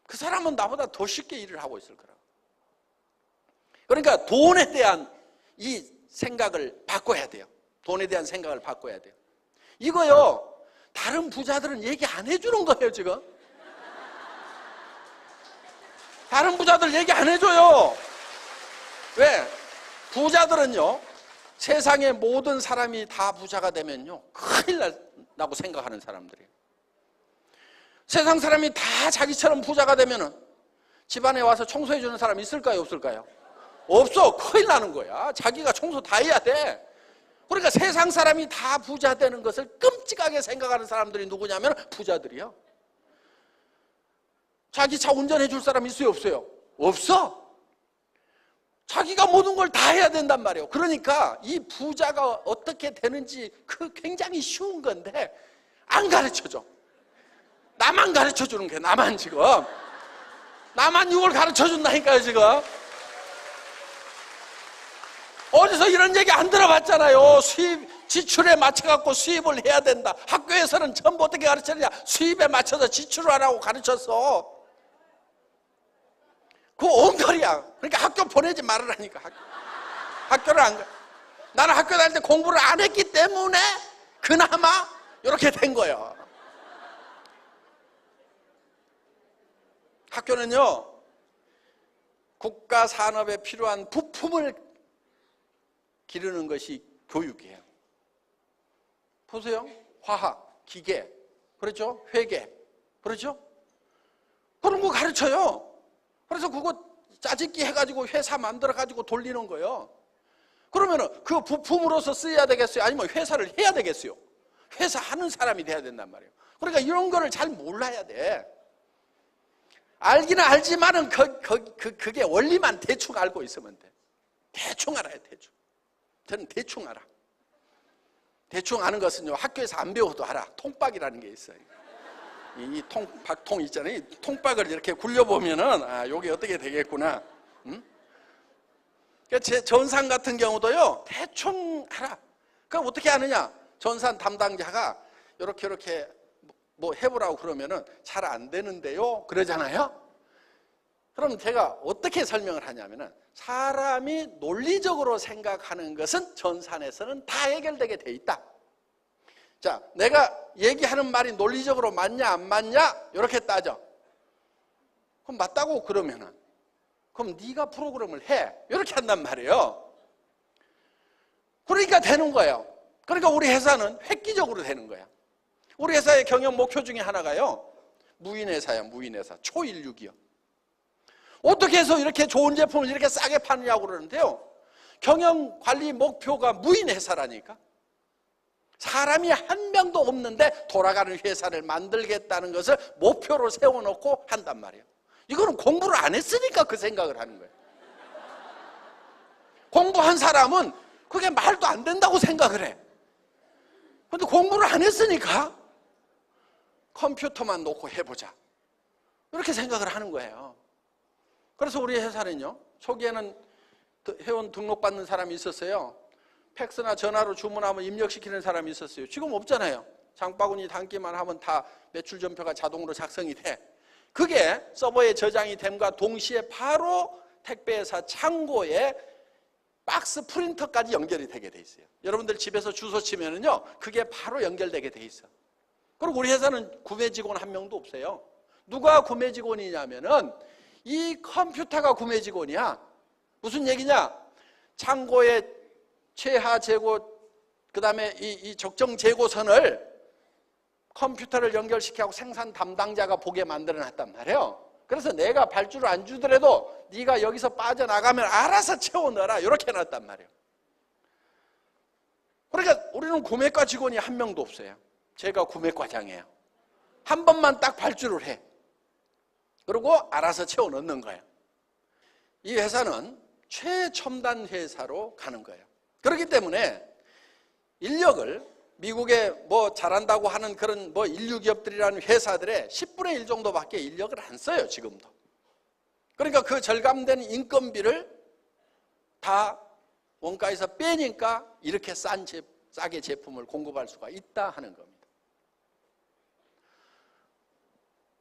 그 사람은 나보다 더 쉽게 일을 하고 있을 거라. 그러니까 돈에 대한 이 생각을 바꿔야 돼요. 돈에 대한 생각을 바꿔야 돼요. 이거요, 다른 부자들은 얘기 안 해주는 거예요, 지금. 다른 부자들 얘기 안 해줘요. 왜? 부자들은요, 세상의 모든 사람이 다 부자가 되면요, 큰일 난다고 생각하는 사람들이에요. 세상 사람이 다 자기처럼 부자가 되면은 집안에 와서 청소해주는 사람이 있을까요? 없을까요? 없어. 큰일 나는 거야. 자기가 청소 다 해야 돼. 그러니까 세상 사람이 다 부자 되는 것을 끔찍하게 생각하는 사람들이 누구냐면 부자들이요. 자기 차 운전해 줄 사람 있어요? 없어요? 없어. 자기가 모든 걸 다 해야 된단 말이에요. 그러니까 이 부자가 어떻게 되는지 그 굉장히 쉬운 건데 안 가르쳐줘. 나만 가르쳐주는 거야. 나만 지금. 나만 이걸 가르쳐준다니까요 지금. 어디서 이런 얘기 안 들어봤잖아요. 수입, 지출에 맞춰갖고 수입을 해야 된다. 학교에서는 전부 어떻게 가르쳤느냐. 수입에 맞춰서 지출을 하라고 가르쳤어. 그거 엉터리야. 그러니까 학교 보내지 말으라니까. 학교를 안 가. 나는 학교 다닐 때 공부를 안 했기 때문에 그나마 이렇게 된 거예요. 학교는요, 국가 산업에 필요한 부품을 기르는 것이 교육이에요. 보세요. 화학, 기계, 그렇죠? 회계, 그렇죠? 그런 거 가르쳐요. 그래서 그거 짜집기 해가지고 회사 만들어가지고 돌리는 거예요. 그러면은 그 부품으로서 쓰여야 되겠어요? 아니면 회사를 해야 되겠어요? 회사 하는 사람이 돼야 된단 말이에요. 그러니까 이런 거를 잘 몰라야 돼. 알기는 알지만은 그게 원리만 대충 알고 있으면 돼. 대충 알아요, 대충. 저는 대충 알아. 대충 아는 것은요, 학교에서 안 배워도 알아. 통박이라는 게 있어요. 이 박통 있잖아요. 이 통박을 이렇게 굴려보면은, 아, 요게 어떻게 되겠구나. 그러니까 제 전산 같은 경우도요, 대충 알아. 그럼 어떻게 아느냐? 전산 담당자가 이렇게 뭐 해보라고 그러면은 잘 안 되는데요? 그러잖아요? 그럼 제가 어떻게 설명을 하냐면은, 사람이 논리적으로 생각하는 것은 전산에서는 다 해결되게 돼 있다. 자, 내가 얘기하는 말이 논리적으로 맞냐 안 맞냐 이렇게 따져. 그럼 맞다고 그러면은, 그럼 네가 프로그램을 해 이렇게 한단 말이에요. 그러니까 되는 거예요. 그러니까 우리 회사는 획기적으로 되는 거야. 우리 회사의 경영 목표 중에 하나가요, 무인회사야. 무인회사. 초인류기업. 어떻게 해서 이렇게 좋은 제품을 이렇게 싸게 파느냐고 그러는데요, 경영관리 목표가 무인회사라니까. 사람이 한 명도 없는데 돌아가는 회사를 만들겠다는 것을 목표로 세워놓고 한단 말이에요. 이거는 공부를 안 했으니까 그 생각을 하는 거예요. 공부한 사람은 그게 말도 안 된다고 생각을 해. 그런데 공부를 안 했으니까 컴퓨터만 놓고 해보자 이렇게 생각을 하는 거예요. 그래서 우리 회사는요, 초기에는 회원 등록받는 사람이 있었어요. 팩스나 전화로 주문하면 입력시키는 사람이 있었어요. 지금 없잖아요. 장바구니 담기만 하면 다 매출 전표가 자동으로 작성이 돼. 그게 서버에 저장이 됨과 동시에 바로 택배회사 창고에 박스 프린터까지 연결이 되게 돼 있어요. 여러분들 집에서 주소 치면은요, 그게 바로 연결되게 돼 있어. 그리고 우리 회사는 구매 직원 한 명도 없어요. 누가 구매 직원이냐면은 이 컴퓨터가 구매 직원이야. 무슨 얘기냐? 창고에 최하 재고, 그 다음에 이 적정 재고선을 컴퓨터를 연결시켜서 생산 담당자가 보게 만들어 놨단 말이에요. 그래서 내가 발주를 안 주더라도 네가 여기서 빠져나가면 알아서 채워 넣어라 이렇게 해놨단 말이에요. 그러니까 우리는 구매과 직원이 한 명도 없어요. 제가 구매과장이에요. 한 번만 딱 발주를 해. 그리고 알아서 채워 넣는 거예요. 이 회사는 최첨단 회사로 가는 거예요. 그렇기 때문에 인력을 미국에 뭐 잘한다고 하는 그런 뭐 인류 기업들이라는 회사들의 10분의 1 정도밖에 인력을 안 써요, 지금도. 그러니까 그 절감된 인건비를 다 원가에서 빼니까 이렇게 싸게 제품을 공급할 수가 있다 하는 겁니다.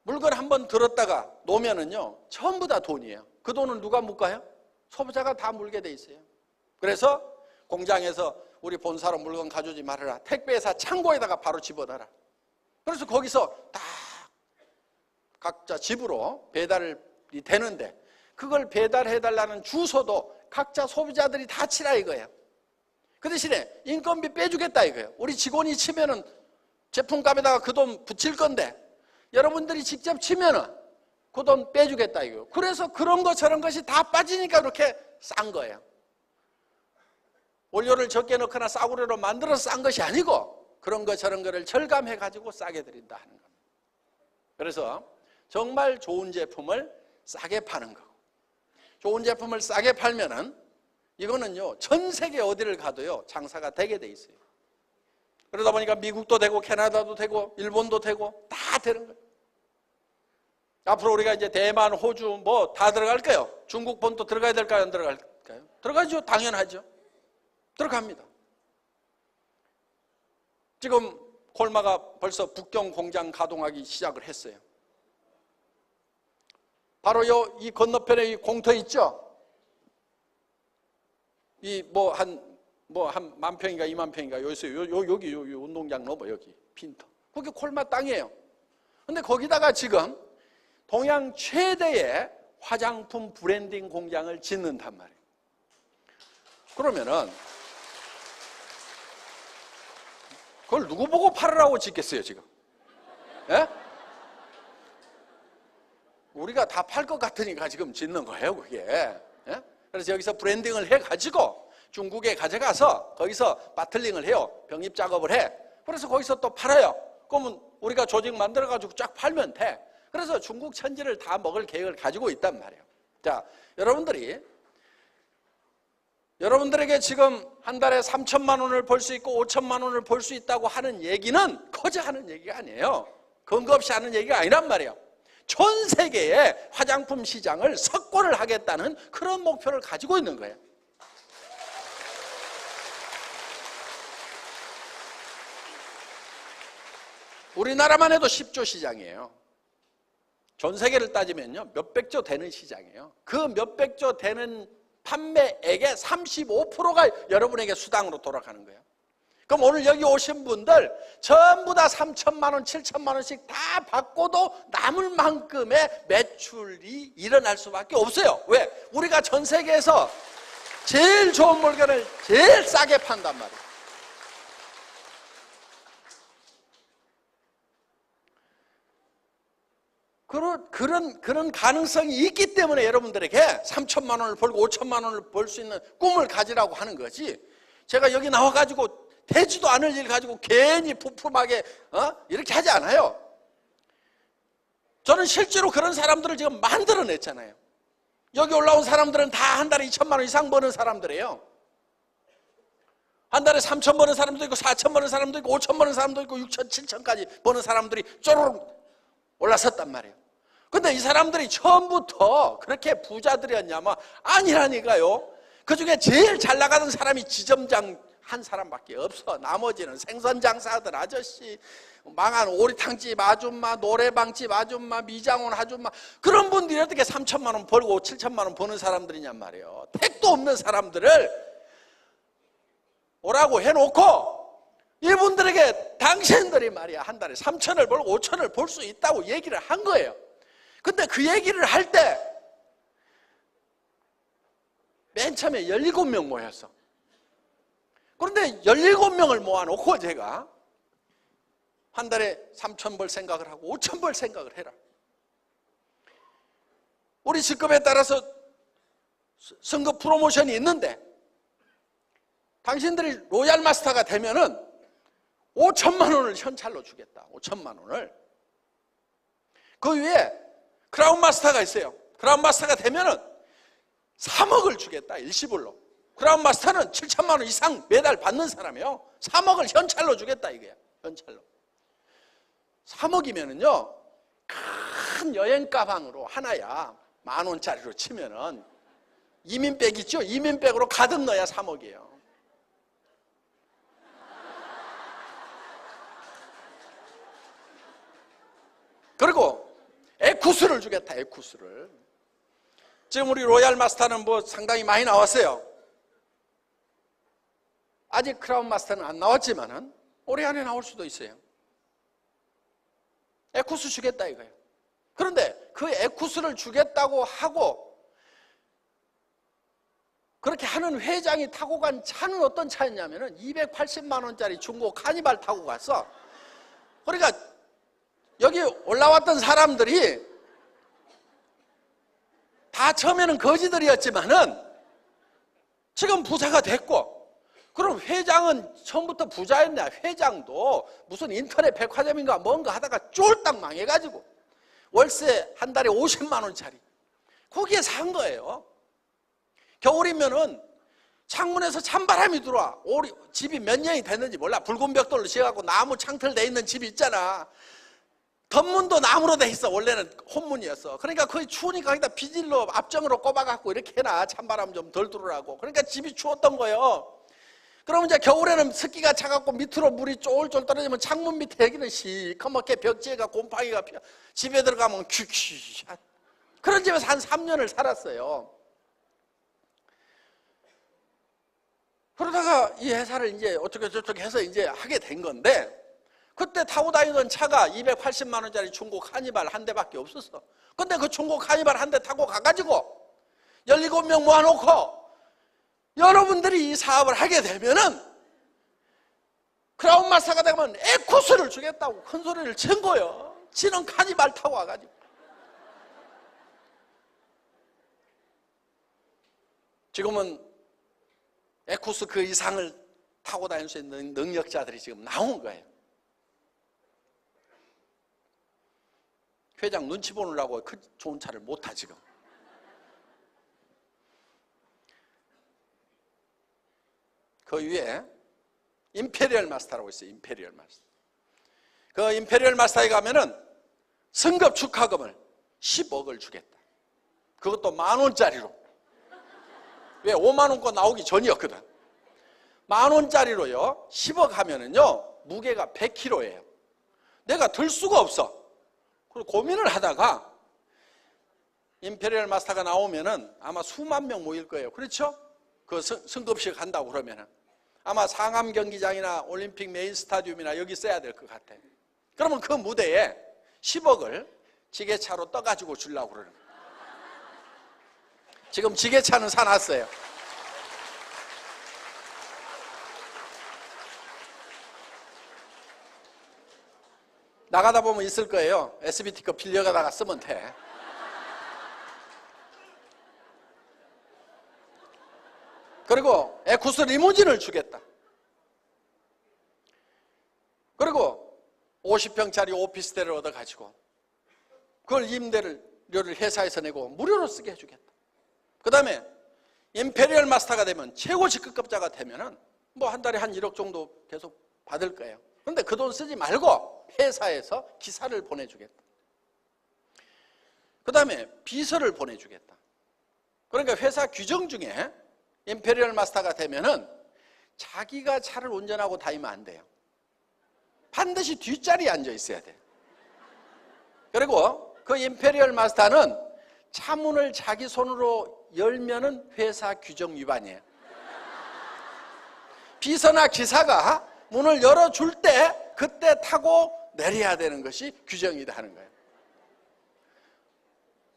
물건 한번 들었다가 놓으면은요, 전부 다 돈이에요. 그 돈을 누가 묵가요? 소비자가 다 물게 돼 있어요. 그래서 공장에서 우리 본사로 물건 가져오지 말아라. 택배회사 창고에다가 바로 집어넣어라. 그래서 거기서 다 각자 집으로 배달이 되는데, 그걸 배달해달라는 주소도 각자 소비자들이 다 치라 이거예요. 그 대신에 인건비 빼주겠다 이거예요. 우리 직원이 치면은 제품값에다가 그 돈 붙일 건데, 여러분들이 직접 치면은 그 돈 빼주겠다 이거예요. 그래서 그런 것 저런 것이 다 빠지니까 그렇게 싼 거예요. 원료를 적게 넣거나 싸구려로 만들어서 싼 것이 아니고 그런 것 저런 거를 절감해 가지고 싸게 드린다 하는 겁니다. 그래서 정말 좋은 제품을 싸게 파는 거고, 좋은 제품을 싸게 팔면은 이거는요, 전 세계 어디를 가도요 장사가 되게 돼 있어요. 그러다 보니까 미국도 되고 캐나다도 되고 일본도 되고 다 되는 거예요. 앞으로 우리가 이제 대만, 호주 뭐 다 들어갈까요? 중국 본토 들어가야 될까요? 안 들어갈까요? 들어가죠. 당연하죠. 들어갑니다. 지금 콜마가 벌써 북경 공장 가동하기 시작을 했어요. 바로 이 건너편에 이 공터 있죠? 이 한 10,000평인가 20,000평인가 여기 운동장 넘어 여기 빈터. 거기 콜마 땅이에요. 근데 거기다가 지금 동양 최대의 화장품 브랜딩 공장을 짓는단 말이에요. 그러면은 그걸 누구 보고 팔으라고 짓겠어요 지금? 예? 우리가 다 팔 것 같으니까 지금 짓는 거예요 그게. 예? 그래서 여기서 브랜딩을 해가지고 중국에 가져가서 거기서 바틀링을 해요. 병입 작업을 해. 그래서 거기서 또 팔아요. 그러면 우리가 조직 만들어가지고 쫙 팔면 돼. 그래서 중국 천지를 다 먹을 계획을 가지고 있단 말이에요. 자, 여러분들이 여러분들에게 지금 한 달에 3천만 원을 벌 수 있고 5천만 원을 벌 수 있다고 하는 얘기는 거저하는 얘기가 아니에요. 근거 없이 하는 얘기가 아니란 말이에요. 전 세계의 화장품 시장을 석권을 하겠다는 그런 목표를 가지고 있는 거예요. 우리나라만 해도 10조 시장이에요. 전 세계를 따지면요, 몇백조 되는 시장이에요. 그 몇백조 되는 판매액의 35%가 여러분에게 수당으로 돌아가는 거예요. 그럼 오늘 여기 오신 분들 전부 다 3천만 원, 7천만 원씩 다 받고도 남을 만큼의 매출이 일어날 수밖에 없어요. 왜? 우리가 전 세계에서 제일 좋은 물건을 제일 싸게 판단 말이에요. 그런 가능성이 있기 때문에 여러분들에게 3천만 원을 벌고 5천만 원을 벌 수 있는 꿈을 가지라고 하는 거지. 제가 여기 나와가지고 되지도 않을 일 가지고 괜히 푸푸하게 이렇게 하지 않아요. 저는 실제로 그런 사람들을 지금 만들어냈잖아요. 여기 올라온 사람들은 다 한 달에 2천만 원 이상 버는 사람들이에요. 한 달에 3천 버는 사람도 있고 4천 버는 사람도 있고 5천 버는 사람도 있고 6천, 7천까지 버는 사람들이 쪼르륵 올라섰단 말이에요. 근데 이 사람들이 처음부터 그렇게 부자들이었냐면 아니라니까요. 그 중에 제일 잘 나가던 사람이 지점장 한 사람밖에 없어. 나머지는 생선 장사하던 아저씨, 망한 오리탕집 아줌마, 노래방집 아줌마, 미장원 아줌마, 그런 분들이 어떻게 3천만 원 벌고 7천만 원 버는 사람들이냔 말이에요. 택도 없는 사람들을 오라고 해놓고 이분들에게 당신들이 말이야 한 달에 3천을 벌고 5천을 벌 수 있다고 얘기를 한 거예요. 근데 그 얘기를 할 때 맨 처음에 17명 모였어. 그런데 17명을 모아놓고 제가 한 달에 3천 벌 생각을 하고 5천 벌 생각을 해라. 우리 직급에 따라서 승급 프로모션이 있는데 당신들이 로얄 마스터가 되면은 5천만 원을 현찰로 주겠다. 5천만 원을. 그 위에 크라운 마스터가 있어요. 크라운 마스터가 되면은 3억을 주겠다. 일시불로. 크라운 마스터는 7천만 원 이상 매달 받는 사람이에요. 3억을 현찰로 주겠다 이거야. 현찰로. 3억이면은요 큰 여행 가방으로 하나야 10,000원짜리로 치면은 이민백 있죠? 이민백으로 가득 넣어야 3억이에요. 그리고 에쿠스를 주겠다. 에쿠스를. 지금 우리 로얄 마스터는 뭐 상당히 많이 나왔어요. 아직 크라운 마스터는 안 나왔지만은 올해 안에 나올 수도 있어요. 에쿠스 주겠다 이거예요. 그런데 그 에쿠스를 주겠다고 하고 그렇게 하는 회장이 타고 간 차는 어떤 차였냐면은 280만 원짜리 중고 카니발 타고 갔어. 그러니까 여기 올라왔던 사람들이 다 처음에는 거지들이었지만은 지금 부자가 됐고, 그럼 회장은 처음부터 부자였냐? 회장도 무슨 인터넷 백화점인가 뭔가 하다가 쫄딱 망해가지고 월세 한 달에 50만 원짜리 거기에 산 거예요. 겨울이면은 창문에서 찬바람이 들어와. 집이 몇 년이 됐는지 몰라. 붉은 벽돌로 지어갖고 나무 창틀 돼 있는 집이 있잖아. 덧문도 나무로 돼 있어. 원래는 혼문이었어. 그러니까 거의 추우니까 거기다 비닐로 앞정으로 꼽아갖고 이렇게 해놔. 찬바람 좀 덜 들어오라고. 그러니까 집이 추웠던 거예요. 그럼 이제 겨울에는 습기가 차갖고 밑으로 물이 쫄쫄 떨어지면 창문 밑에 여기는 시커멓게 벽지가 곰팡이가 피어. 집에 들어가면 큐큐. 그런 집에서 한 3년을 살았어요. 그러다가 이 회사를 이제 어떻게 저렇게 해서 이제 하게 된 건데, 그때 타고 다니던 차가 280만 원짜리 중고 카니발 한 대밖에 없었어. 근데 그 중고 카니발 한 대 타고 가가지고 17명 모아놓고 여러분들이 이 사업을 하게 되면은 크라운 마스터가 되면 에쿠스를 주겠다고 큰 소리를 친 거예요. 지는 카니발 타고 와가지고. 지금은 에쿠스 그 이상을 타고 다닐 수 있는 능력자들이 지금 나온 거예요. 회장 눈치 보느라고 그 좋은 차를 못 타 지금. 그 위에 임페리얼 마스터라고 있어요. 임페리얼 마스터. 그 임페리얼 마스터에 가면은 승급 축하금을 10억을 주겠다. 그것도 10,000원짜리로. 왜? 50,000원권 나오기 전이었거든. 10,000원짜리로요 10억 하면은요 무게가 100kg예요. 내가 들 수가 없어. 그리고 고민을 하다가 임페리얼 마스터가 나오면은 아마 수만 명 모일 거예요. 그렇죠? 그 승급식 한다고 그러면은 아마 상암 경기장이나 올림픽 메인 스타디움이나 여기 써야 될 것 같아. 그러면 그 무대에 10억을 지게차로 떠가지고 주려고 그러는 거예요. 지금 지게차는 사놨어요. 나가다 보면 있을 거예요. SBT 거 빌려가다가 쓰면 돼. 그리고 에쿠스 리무진을 주겠다. 그리고 50평짜리 오피스텔을 얻어가지고 그걸 임대료를 회사에서 내고 무료로 쓰게 해주겠다. 그 다음에 임페리얼 마스터가 되면 최고 직급자가 되면은 뭐 한 달에 한 1억 정도 계속 받을 거예요. 그런데 그 돈 쓰지 말고 회사에서 기사를 보내주겠다. 그 다음에 비서를 보내주겠다. 그러니까 회사 규정 중에 임페리얼 마스터가 되면은 자기가 차를 운전하고 다니면 안 돼요. 반드시 뒷자리에 앉아 있어야 돼. 그리고 그 임페리얼 마스터는 차문을 자기 손으로 열면은 회사 규정 위반이에요. 비서나 기사가 문을 열어줄 때 그때 타고 내려야 되는 것이 규정이다 하는 거예요.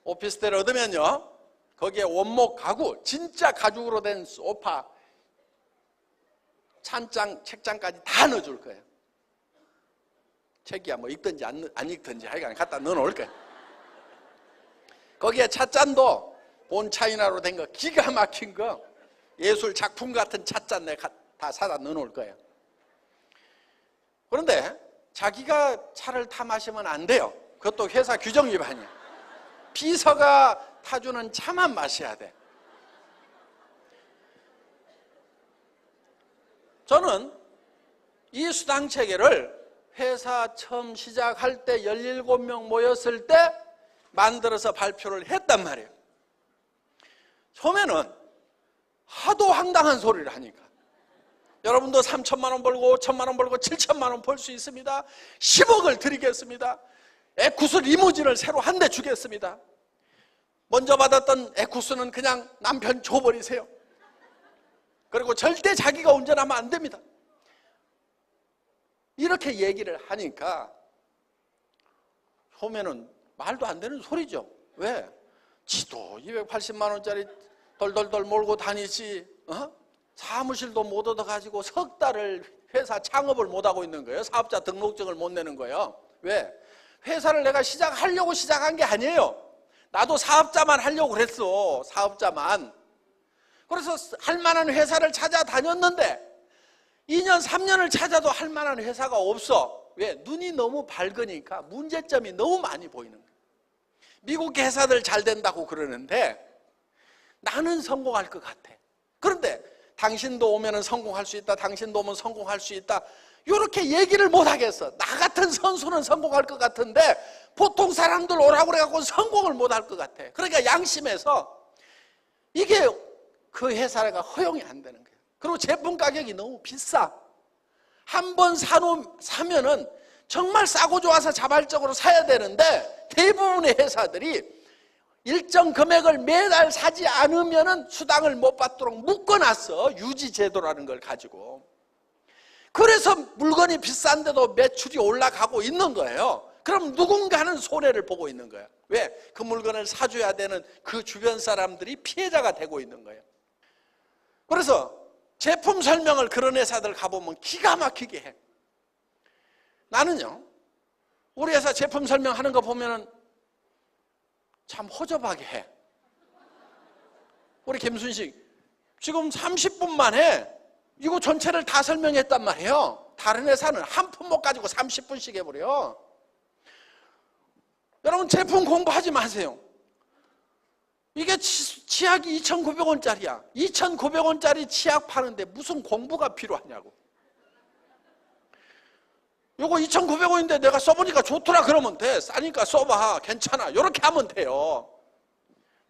오피스텔을 얻으면요 거기에 원목 가구, 진짜 가죽으로 된 소파, 찬장, 책장까지 다 넣어줄 거예요. 책이야 뭐 읽든지 안 읽든지 하여간 갖다 넣어놓을 거예요. 거기에 찻잔도 본차이나로 된 거 기가 막힌 거 예술 작품 같은 찻잔 내가 다 사다 넣어놓을 거예요. 그런데 자기가 차를 타 마시면 안 돼요. 그것도 회사 규정 위반이야. 비서가 타주는 차만 마셔야 돼. 저는 이 수당체계를 회사 처음 시작할 때 17명 모였을 때 만들어서 발표를 했단 말이에요. 처음에는 하도 황당한 소리를 하니까 여러분도 3천만 원 벌고 5천만 원 벌고 7천만 원 벌 수 있습니다. 10억을 드리겠습니다. 에쿠스 리무진을 새로 한 대 주겠습니다. 먼저 받았던 에쿠스는 그냥 남편 줘버리세요. 그리고 절대 자기가 운전하면 안 됩니다. 이렇게 얘기를 하니까 처음에는 말도 안 되는 소리죠. 왜? 지도 280만 원짜리 덜덜덜 몰고 다니지 사무실도 못 얻어가지고 석 달을 회사 창업을 못하고 있는 거예요. 사업자 등록증을 못 내는 거예요. 왜? 회사를 내가 시작하려고 시작한 게 아니에요. 나도 사업자만 하려고 그랬어. 사업자만. 그래서 할 만한 회사를 찾아다녔는데 2년 3년을 찾아도 할 만한 회사가 없어. 왜? 눈이 너무 밝으니까 문제점이 너무 많이 보이는 거예요. 미국 회사들 잘 된다고 그러는데 나는 성공할 것 같아. 그런데 당신도 오면 성공할 수 있다. 당신도 오면 성공할 수 있다. 이렇게 얘기를 못 하겠어. 나 같은 선수는 성공할 것 같은데 보통 사람들 오라고 그래갖고 성공을 못 할 것 같아. 그러니까 양심에서 이게 그 회사가 허용이 안 되는 거예요. 그리고 제품 가격이 너무 비싸. 한 번 사면은 정말 싸고 좋아서 자발적으로 사야 되는데 대부분의 회사들이 일정 금액을 매달 사지 않으면은 수당을 못 받도록 묶어놨어. 유지제도라는 걸 가지고. 그래서 물건이 비싼데도 매출이 올라가고 있는 거예요. 그럼 누군가는 손해를 보고 있는 거예요. 왜? 그 물건을 사줘야 되는 그 주변 사람들이 피해자가 되고 있는 거예요. 그래서 제품 설명을 그런 회사들 가보면 기가 막히게 해. 나는요, 우리 회사 제품 설명하는 거 보면은 참 허접하게 해. 우리 김순식 지금 30분 만에 이거 전체를 다 설명했단 말이에요. 다른 회사는 한 품목 가지고 30분씩 해버려. 여러분 제품 공부하지 마세요. 이게 치약이 2,900원짜리야. 2,900원짜리 치약 파는데 무슨 공부가 필요하냐고. 요거 2,900원인데 내가 써보니까 좋더라 그러면 돼. 싸니까 써봐. 괜찮아. 이렇게 하면 돼요.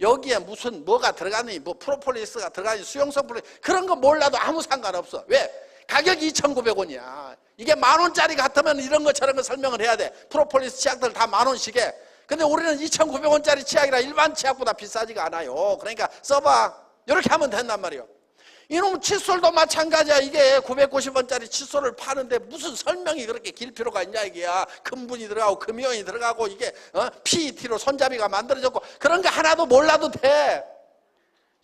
여기에 무슨 뭐가 들어가니, 뭐 프로폴리스가 들어가니, 수용성 플리스 그런 거 몰라도 아무 상관없어. 왜? 가격이 2,900원이야. 이게 10,000원짜리 같으면 이런 거 저런 거 설명을 해야 돼. 프로폴리스 치약들 다 10,000원씩에. 근데 우리는 2,900원짜리 치약이라 일반 치약보다 비싸지가 않아요. 그러니까 써봐. 이렇게 하면 된단 말이에요. 이놈 칫솔도 마찬가지야. 이게 990원짜리 칫솔을 파는데 무슨 설명이 그렇게 길 필요가 있냐 이게야. 금분이 들어가고 금이온이 들어가고 이게 PET로 손잡이가 만들어졌고 그런 거 하나도 몰라도 돼.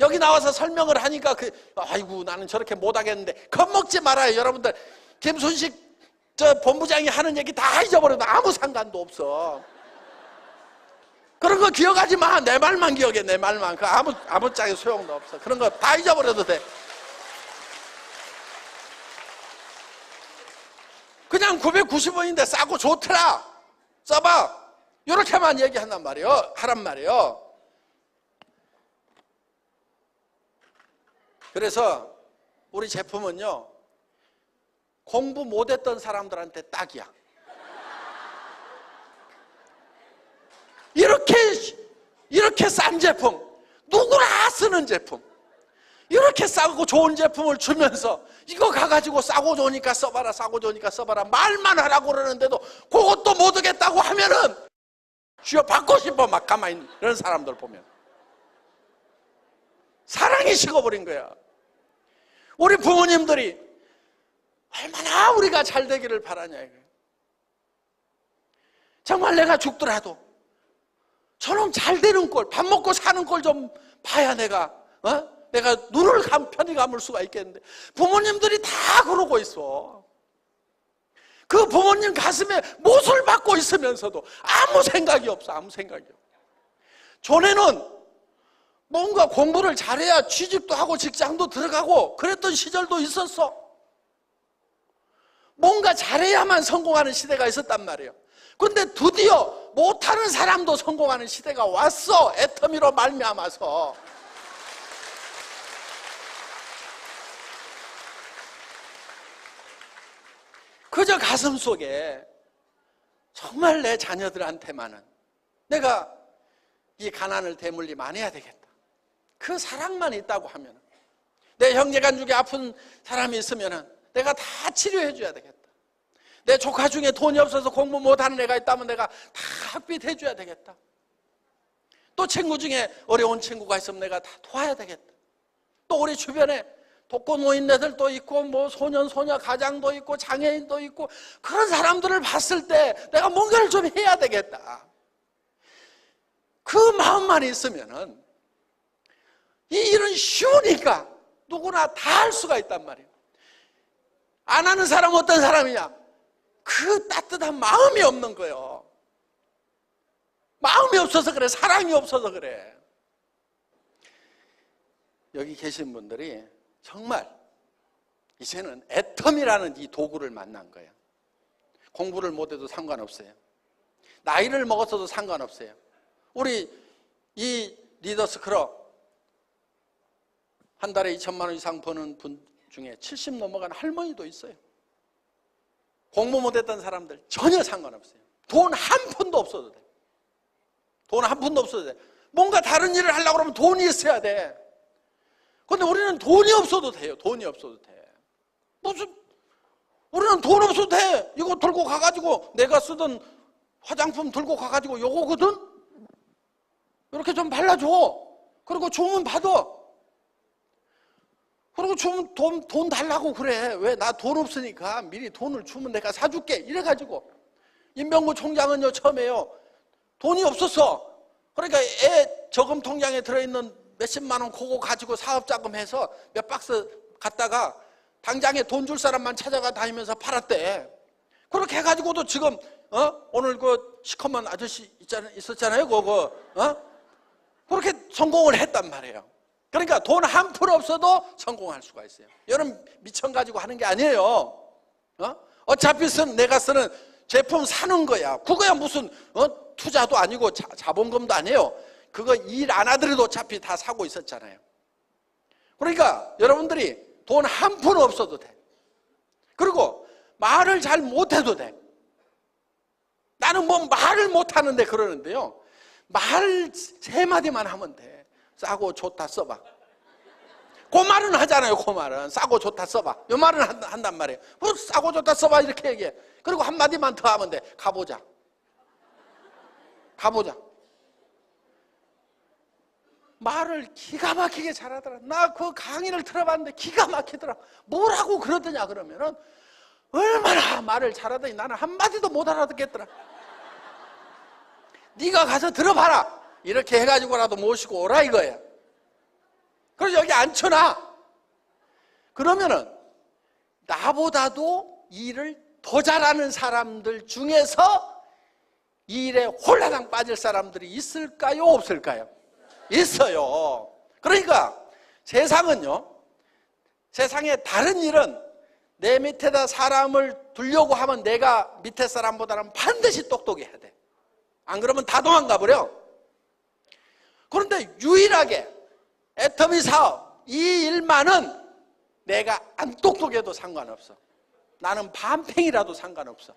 여기 나와서 설명을 하니까 아이고 나는 저렇게 못하겠는데 겁먹지 말아요. 여러분들 김순식 저 본부장이 하는 얘기 다 잊어버려도 아무 상관도 없어. 그런 거 기억하지 마. 내 말만 기억해. 내 말만. 그 아무 짝에 소용도 없어. 그런 거 다 잊어버려도 돼. 그냥 990원인데 싸고 좋더라. 써봐. 이렇게만 얘기한단 말이에요. 하란 말이에요. 그래서 우리 제품은요, 공부 못했던 사람들한테 딱이야. 이렇게 싼 제품, 누구나 쓰는 제품, 이렇게 싸고 좋은 제품을 주면서 이거 가가지고 싸고 좋으니까 써봐라, 싸고 좋으니까 써봐라 말만 하라고 그러는데도 그것도 못하겠다고 하면은 주여 받고 싶어 막 가만히 있는 이런 사람들 보면 사랑이 식어버린 거야. 우리 부모님들이 얼마나 우리가 잘 되기를 바라냐 이거예요. 정말 내가 죽더라도 저놈 잘 되는 꼴, 밥 먹고 사는 꼴 좀 봐야 내가 눈을 편히 감을 수가 있겠는데 부모님들이 다 그러고 있어. 그 부모님 가슴에 못을 받고 있으면서도 아무 생각이 없어. 아무 생각이 없어. 전에는 뭔가 공부를 잘해야 취직도 하고 직장도 들어가고 그랬던 시절도 있었어. 뭔가 잘해야만 성공하는 시대가 있었단 말이에요. 근데 드디어 못하는 사람도 성공하는 시대가 왔어. 애터미로 말미암아서. 그저 가슴 속에 정말 내 자녀들한테만은 내가 이 가난을 대물림 안 해야 되겠다. 그 사랑만 있다고 하면, 내 형제간 중에 아픈 사람이 있으면 내가 다 치료해 줘야 되겠다. 내 조카 중에 돈이 없어서 공부 못하는 애가 있다면 내가 다 학비해 줘야 되겠다. 또 친구 중에 어려운 친구가 있으면 내가 다 도와야 되겠다. 또 우리 주변에 독거 노인네들도 있고 뭐 소년 소녀 가장도 있고 장애인도 있고 그런 사람들을 봤을 때 내가 뭔가를 좀 해야 되겠다. 그 마음만 있으면은 이 일은 쉬우니까 누구나 다 할 수가 있단 말이에요. 안 하는 사람은 어떤 사람이냐? 그 따뜻한 마음이 없는 거예요. 마음이 없어서 그래. 사랑이 없어서 그래. 여기 계신 분들이 정말 이제는 애텀이라는 이 도구를 만난 거예요. 공부를 못해도 상관없어요. 나이를 먹었어도 상관없어요. 우리 이 리더스 클럽 한 달에 2천만 원 이상 버는 분 중에 70 넘어간 할머니도 있어요. 공부 못했던 사람들 전혀 상관없어요. 돈 한 푼도 없어도 돼. 돈 한 푼도 없어도 돼. 뭔가 다른 일을 하려고 그러면 돈이 있어야 돼. 근데 우리는 돈이 없어도 돼요. 돈이 없어도 돼. 우리는 돈 없어도 돼. 이거 들고 가가지고 내가 쓰던 화장품 들고 가가지고 요거거든? 이렇게 좀 발라줘. 그리고 주문 받아. 그리고 주면 돈 달라고 그래. 왜? 나 돈 없으니까 미리 돈을 주면 내가 사줄게. 이래가지고. 임명구 총장은요, 처음에요, 돈이 없었어. 그러니까 애 저금 통장에 들어있는 몇십만 원 그거 가지고 사업자금 해서 몇 박스 갖다가 당장에 돈 줄 사람만 찾아가 다니면서 팔았대. 그렇게 해가지고도 지금, 오늘 그 시커먼 아저씨 있었잖아요. 그거, 그렇게 성공을 했단 말이에요. 그러니까 돈 한 푼 없어도 성공할 수가 있어요. 여러분 미천 가지고 하는 게 아니에요. 어차피 내가 쓰는 제품 사는 거야. 그거야 무슨 투자도 아니고 자본금도 아니에요. 그거 일 안 하더라도 어차피 다 사고 있었잖아요. 그러니까 여러분들이 돈 한 푼 없어도 돼. 그리고 말을 잘 못해도 돼. 나는 뭐 말을 못하는데 그러는데요, 말 세 마디만 하면 돼. 싸고 좋다 써봐. 그 말은 하잖아요. 그 말은 싸고 좋다 써봐. 이 말은 한단 말이에요. 뭐 싸고 좋다 써봐 이렇게 얘기해. 그리고 한마디만 더 하면 돼. 가보자. 가보자. 말을 기가 막히게 잘하더라. 나 그 강의를 들어봤는데 기가 막히더라. 뭐라고 그러더냐 그러면은 얼마나 말을 잘하더니 나는 한마디도 못 알아듣겠더라. 네가 가서 들어봐라. 이렇게 해가지고라도 모시고 오라 이거야. 그래서 여기 앉혀놔. 그러면은 나보다도 일을 더 잘하는 사람들 중에서 이 일에 홀라당 빠질 사람들이 있을까요? 없을까요? 있어요. 그러니까 세상은요, 세상에 다른 일은 내 밑에다 사람을 두려고 하면 내가 밑에 사람보다는 반드시 똑똑해야 돼. 안 그러면 다 도망가 버려. 그런데 유일하게 애터미 사업 이 일만은 내가 안 똑똑해도 상관없어. 나는 반팽이라도 상관없어.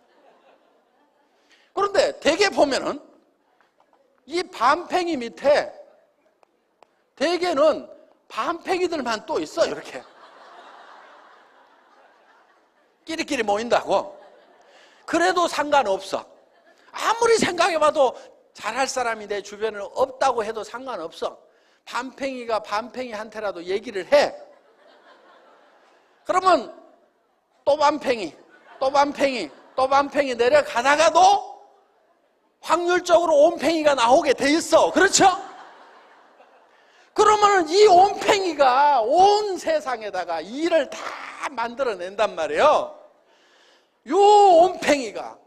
그런데 대개 보면은 이 반팽이 밑에 대개는 반팽이들만 또 있어. 이렇게 끼리끼리 모인다고. 그래도 상관없어. 아무리 생각해봐도 잘할 사람이 내 주변에 없다고 해도 상관없어. 반팽이가 반팽이한테라도 얘기를 해. 그러면 또 반팽이, 또 반팽이, 또 반팽이 내려가다가도 확률적으로 온팽이가 나오게 돼 있어. 그렇죠? 그러면 이 온팽이가 온 세상에다가 일을 다 만들어낸단 말이에요. 요 온팽이가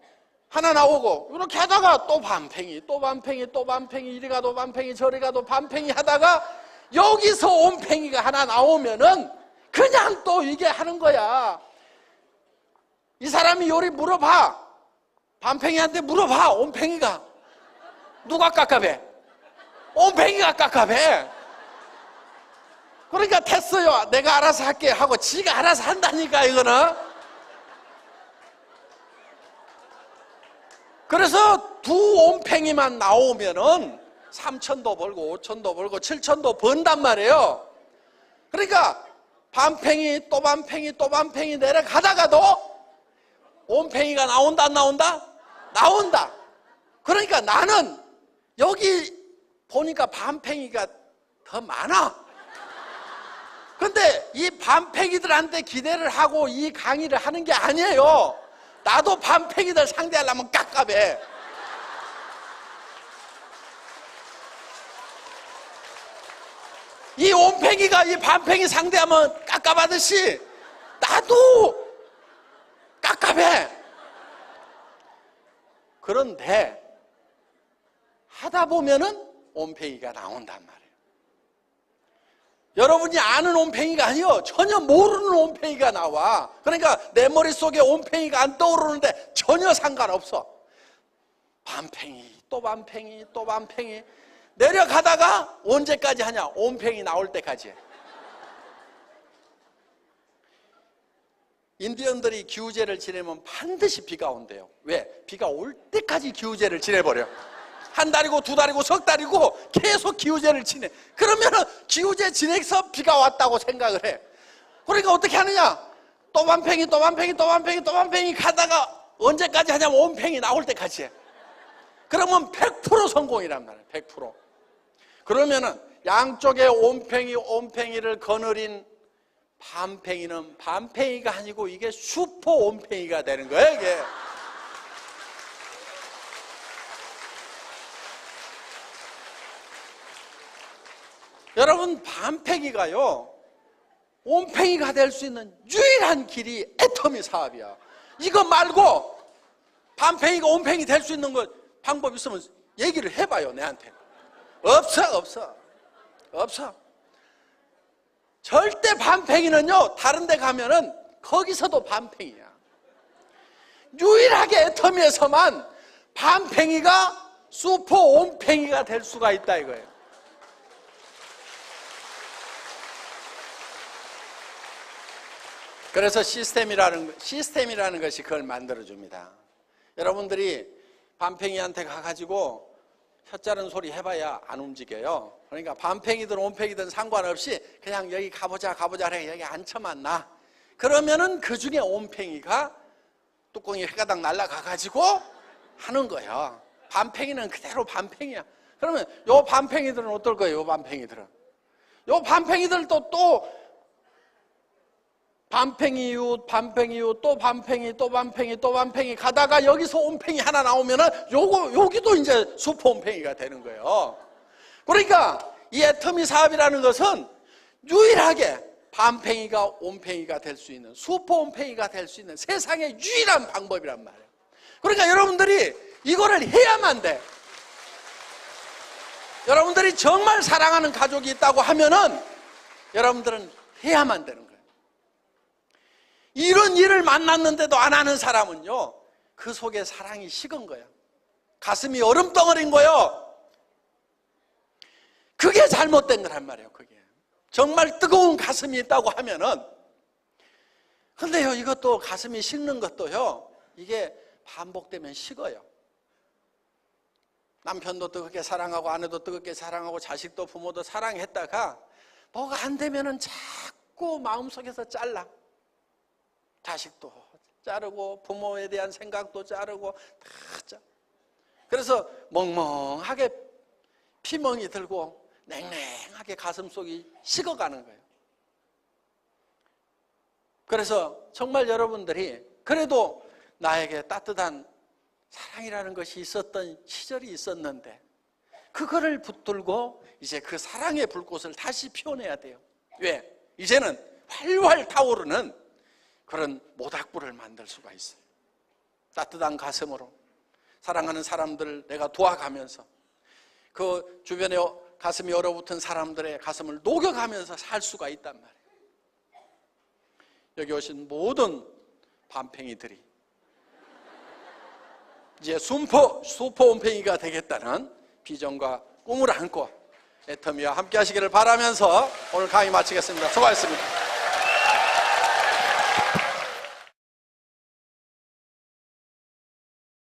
하나 나오고 이렇게 하다가 또 반팽이, 또 반팽이, 또 반팽이, 이리 가도 반팽이, 저리 가도 반팽이 하다가 여기서 온팽이가 하나 나오면은 그냥 또 이게 하는 거야. 이 사람이 요리 물어봐. 반팽이한테 물어봐. 온팽이가 누가 깝깝해? 온팽이가 깝깝해. 그러니까 됐어요. 내가 알아서 할게 하고 지가 알아서 한다니까 이거는. 그래서 두 온팽이만 나오면은 3천도 벌고 5천도 벌고 7천도 번단 말이에요. 그러니까 반팽이 또 반팽이 또 반팽이 내려가다가도 온팽이가 나온다 안 나온다? 나온다. 그러니까 나는 여기 보니까 반팽이가 더 많아. 근데 이 반팽이들한테 기대를 하고 이 강의를 하는 게 아니에요. 나도 반팽이들 상대하려면 깝깝해. 이 온팽이가 이 반팽이 상대하면 깝깝하듯이 나도 깝깝해. 그런데 하다 보면은 온팽이가 나온단 말이에요. 여러분이 아는 온팽이가 아니요, 전혀 모르는 온팽이가 나와. 그러니까 내 머릿속에 온팽이가 안 떠오르는데 전혀 상관없어. 반팽이 또 반팽이 또 반팽이 내려가다가 언제까지 하냐? 온팽이 나올 때까지 해. 인디언들이 기우제를 지내면 반드시 비가 온대요. 왜? 비가 올 때까지 기우제를 지내버려. 한 달이고 두 달이고 석 달이고 계속 기우제를 지내. 그러면은 기우제 지내서 비가 왔다고 생각을 해. 그러니까 어떻게 하느냐? 또 반팽이 또 반팽이 또 반팽이 또 반팽이 가다가 언제까지 하냐면 온팽이 나올 때까지 해. 그러면 100% 성공이란 말이에요. 100%. 그러면은 양쪽에 온팽이를 거느린 반팽이는 반팽이가 아니고 이게 슈퍼 온팽이가 되는 거예요, 이게. 여러분, 반팽이가요, 온팽이가 될 수 있는 유일한 길이 애터미 사업이야. 이거 말고 반팽이가 온팽이 될 수 있는 거 방법 있으면 얘기를 해봐요, 내한테. 없어. 절대 반팽이는요, 다른 데 가면은 거기서도 반팽이야. 유일하게 애터미에서만 반팽이가 슈퍼 온팽이가 될 수가 있다 이거예요. 그래서 시스템이라는 것이 그걸 만들어줍니다. 여러분들이 밤팽이한테 가가지고 혀 자른 소리 해봐야 안 움직여요. 그러니까 밤팽이든 온팽이든 상관없이 그냥 여기 가보자 해 여기 앉혀만 놔. 그러면은 그 중에 온팽이가 뚜껑이 회가닥 날아가가지고 하는 거예요. 밤팽이는 그대로 밤팽이야. 그러면 요 밤팽이들은 어떨 거예요? 요 밤팽이들도 또 밤팽이 또 밤팽이 가다가 여기서 온팽이 하나 나오면은 여기도 이제 슈퍼 온팽이가 되는 거예요. 그러니까 이 애터미 사업이라는 것은 유일하게 밤팽이가 온팽이가 될 수 있는, 슈퍼 온팽이가 될 수 있는 세상의 유일한 방법이란 말이에요. 그러니까 여러분들이 이거를 해야만 돼. 여러분들이 정말 사랑하는 가족이 있다고 하면은 여러분들은 해야만 되는 거예요. 이런 일을 만났는데도 안 하는 사람은요, 그 속에 사랑이 식은 거예요. 가슴이 얼음덩어리인 거예요. 그게 잘못된 거란 말이에요. 그게 정말 뜨거운 가슴이 있다고 하면은. 근데요, 이것도 가슴이 식는 것도요, 이게 반복되면 식어요. 남편도 뜨겁게 사랑하고 아내도 뜨겁게 사랑하고 자식도 부모도 사랑했다가 뭐가 안 되면은 자꾸 마음속에서 잘라. 자식도 자르고 부모에 대한 생각도 자르고 다 자르고. 그래서 멍멍하게 피멍이 들고 냉랭하게 가슴속이 식어가는 거예요. 그래서 정말 여러분들이 그래도 나에게 따뜻한 사랑이라는 것이 있었던 시절이 있었는데 그거를 붙들고 이제 그 사랑의 불꽃을 다시 피워내야 돼요. 왜? 이제는 활활 타오르는 그런 모닥불을 만들 수가 있어요. 따뜻한 가슴으로 사랑하는 사람들을 내가 도와가면서 그 주변에 가슴이 얼어붙은 사람들의 가슴을 녹여가면서 살 수가 있단 말이에요. 여기 오신 모든 밤팽이들이 이제 슈퍼 온팽이가 되겠다는 비전과 꿈을 안고 애터미와 함께 하시기를 바라면서 오늘 강의 마치겠습니다. 수고하셨습니다.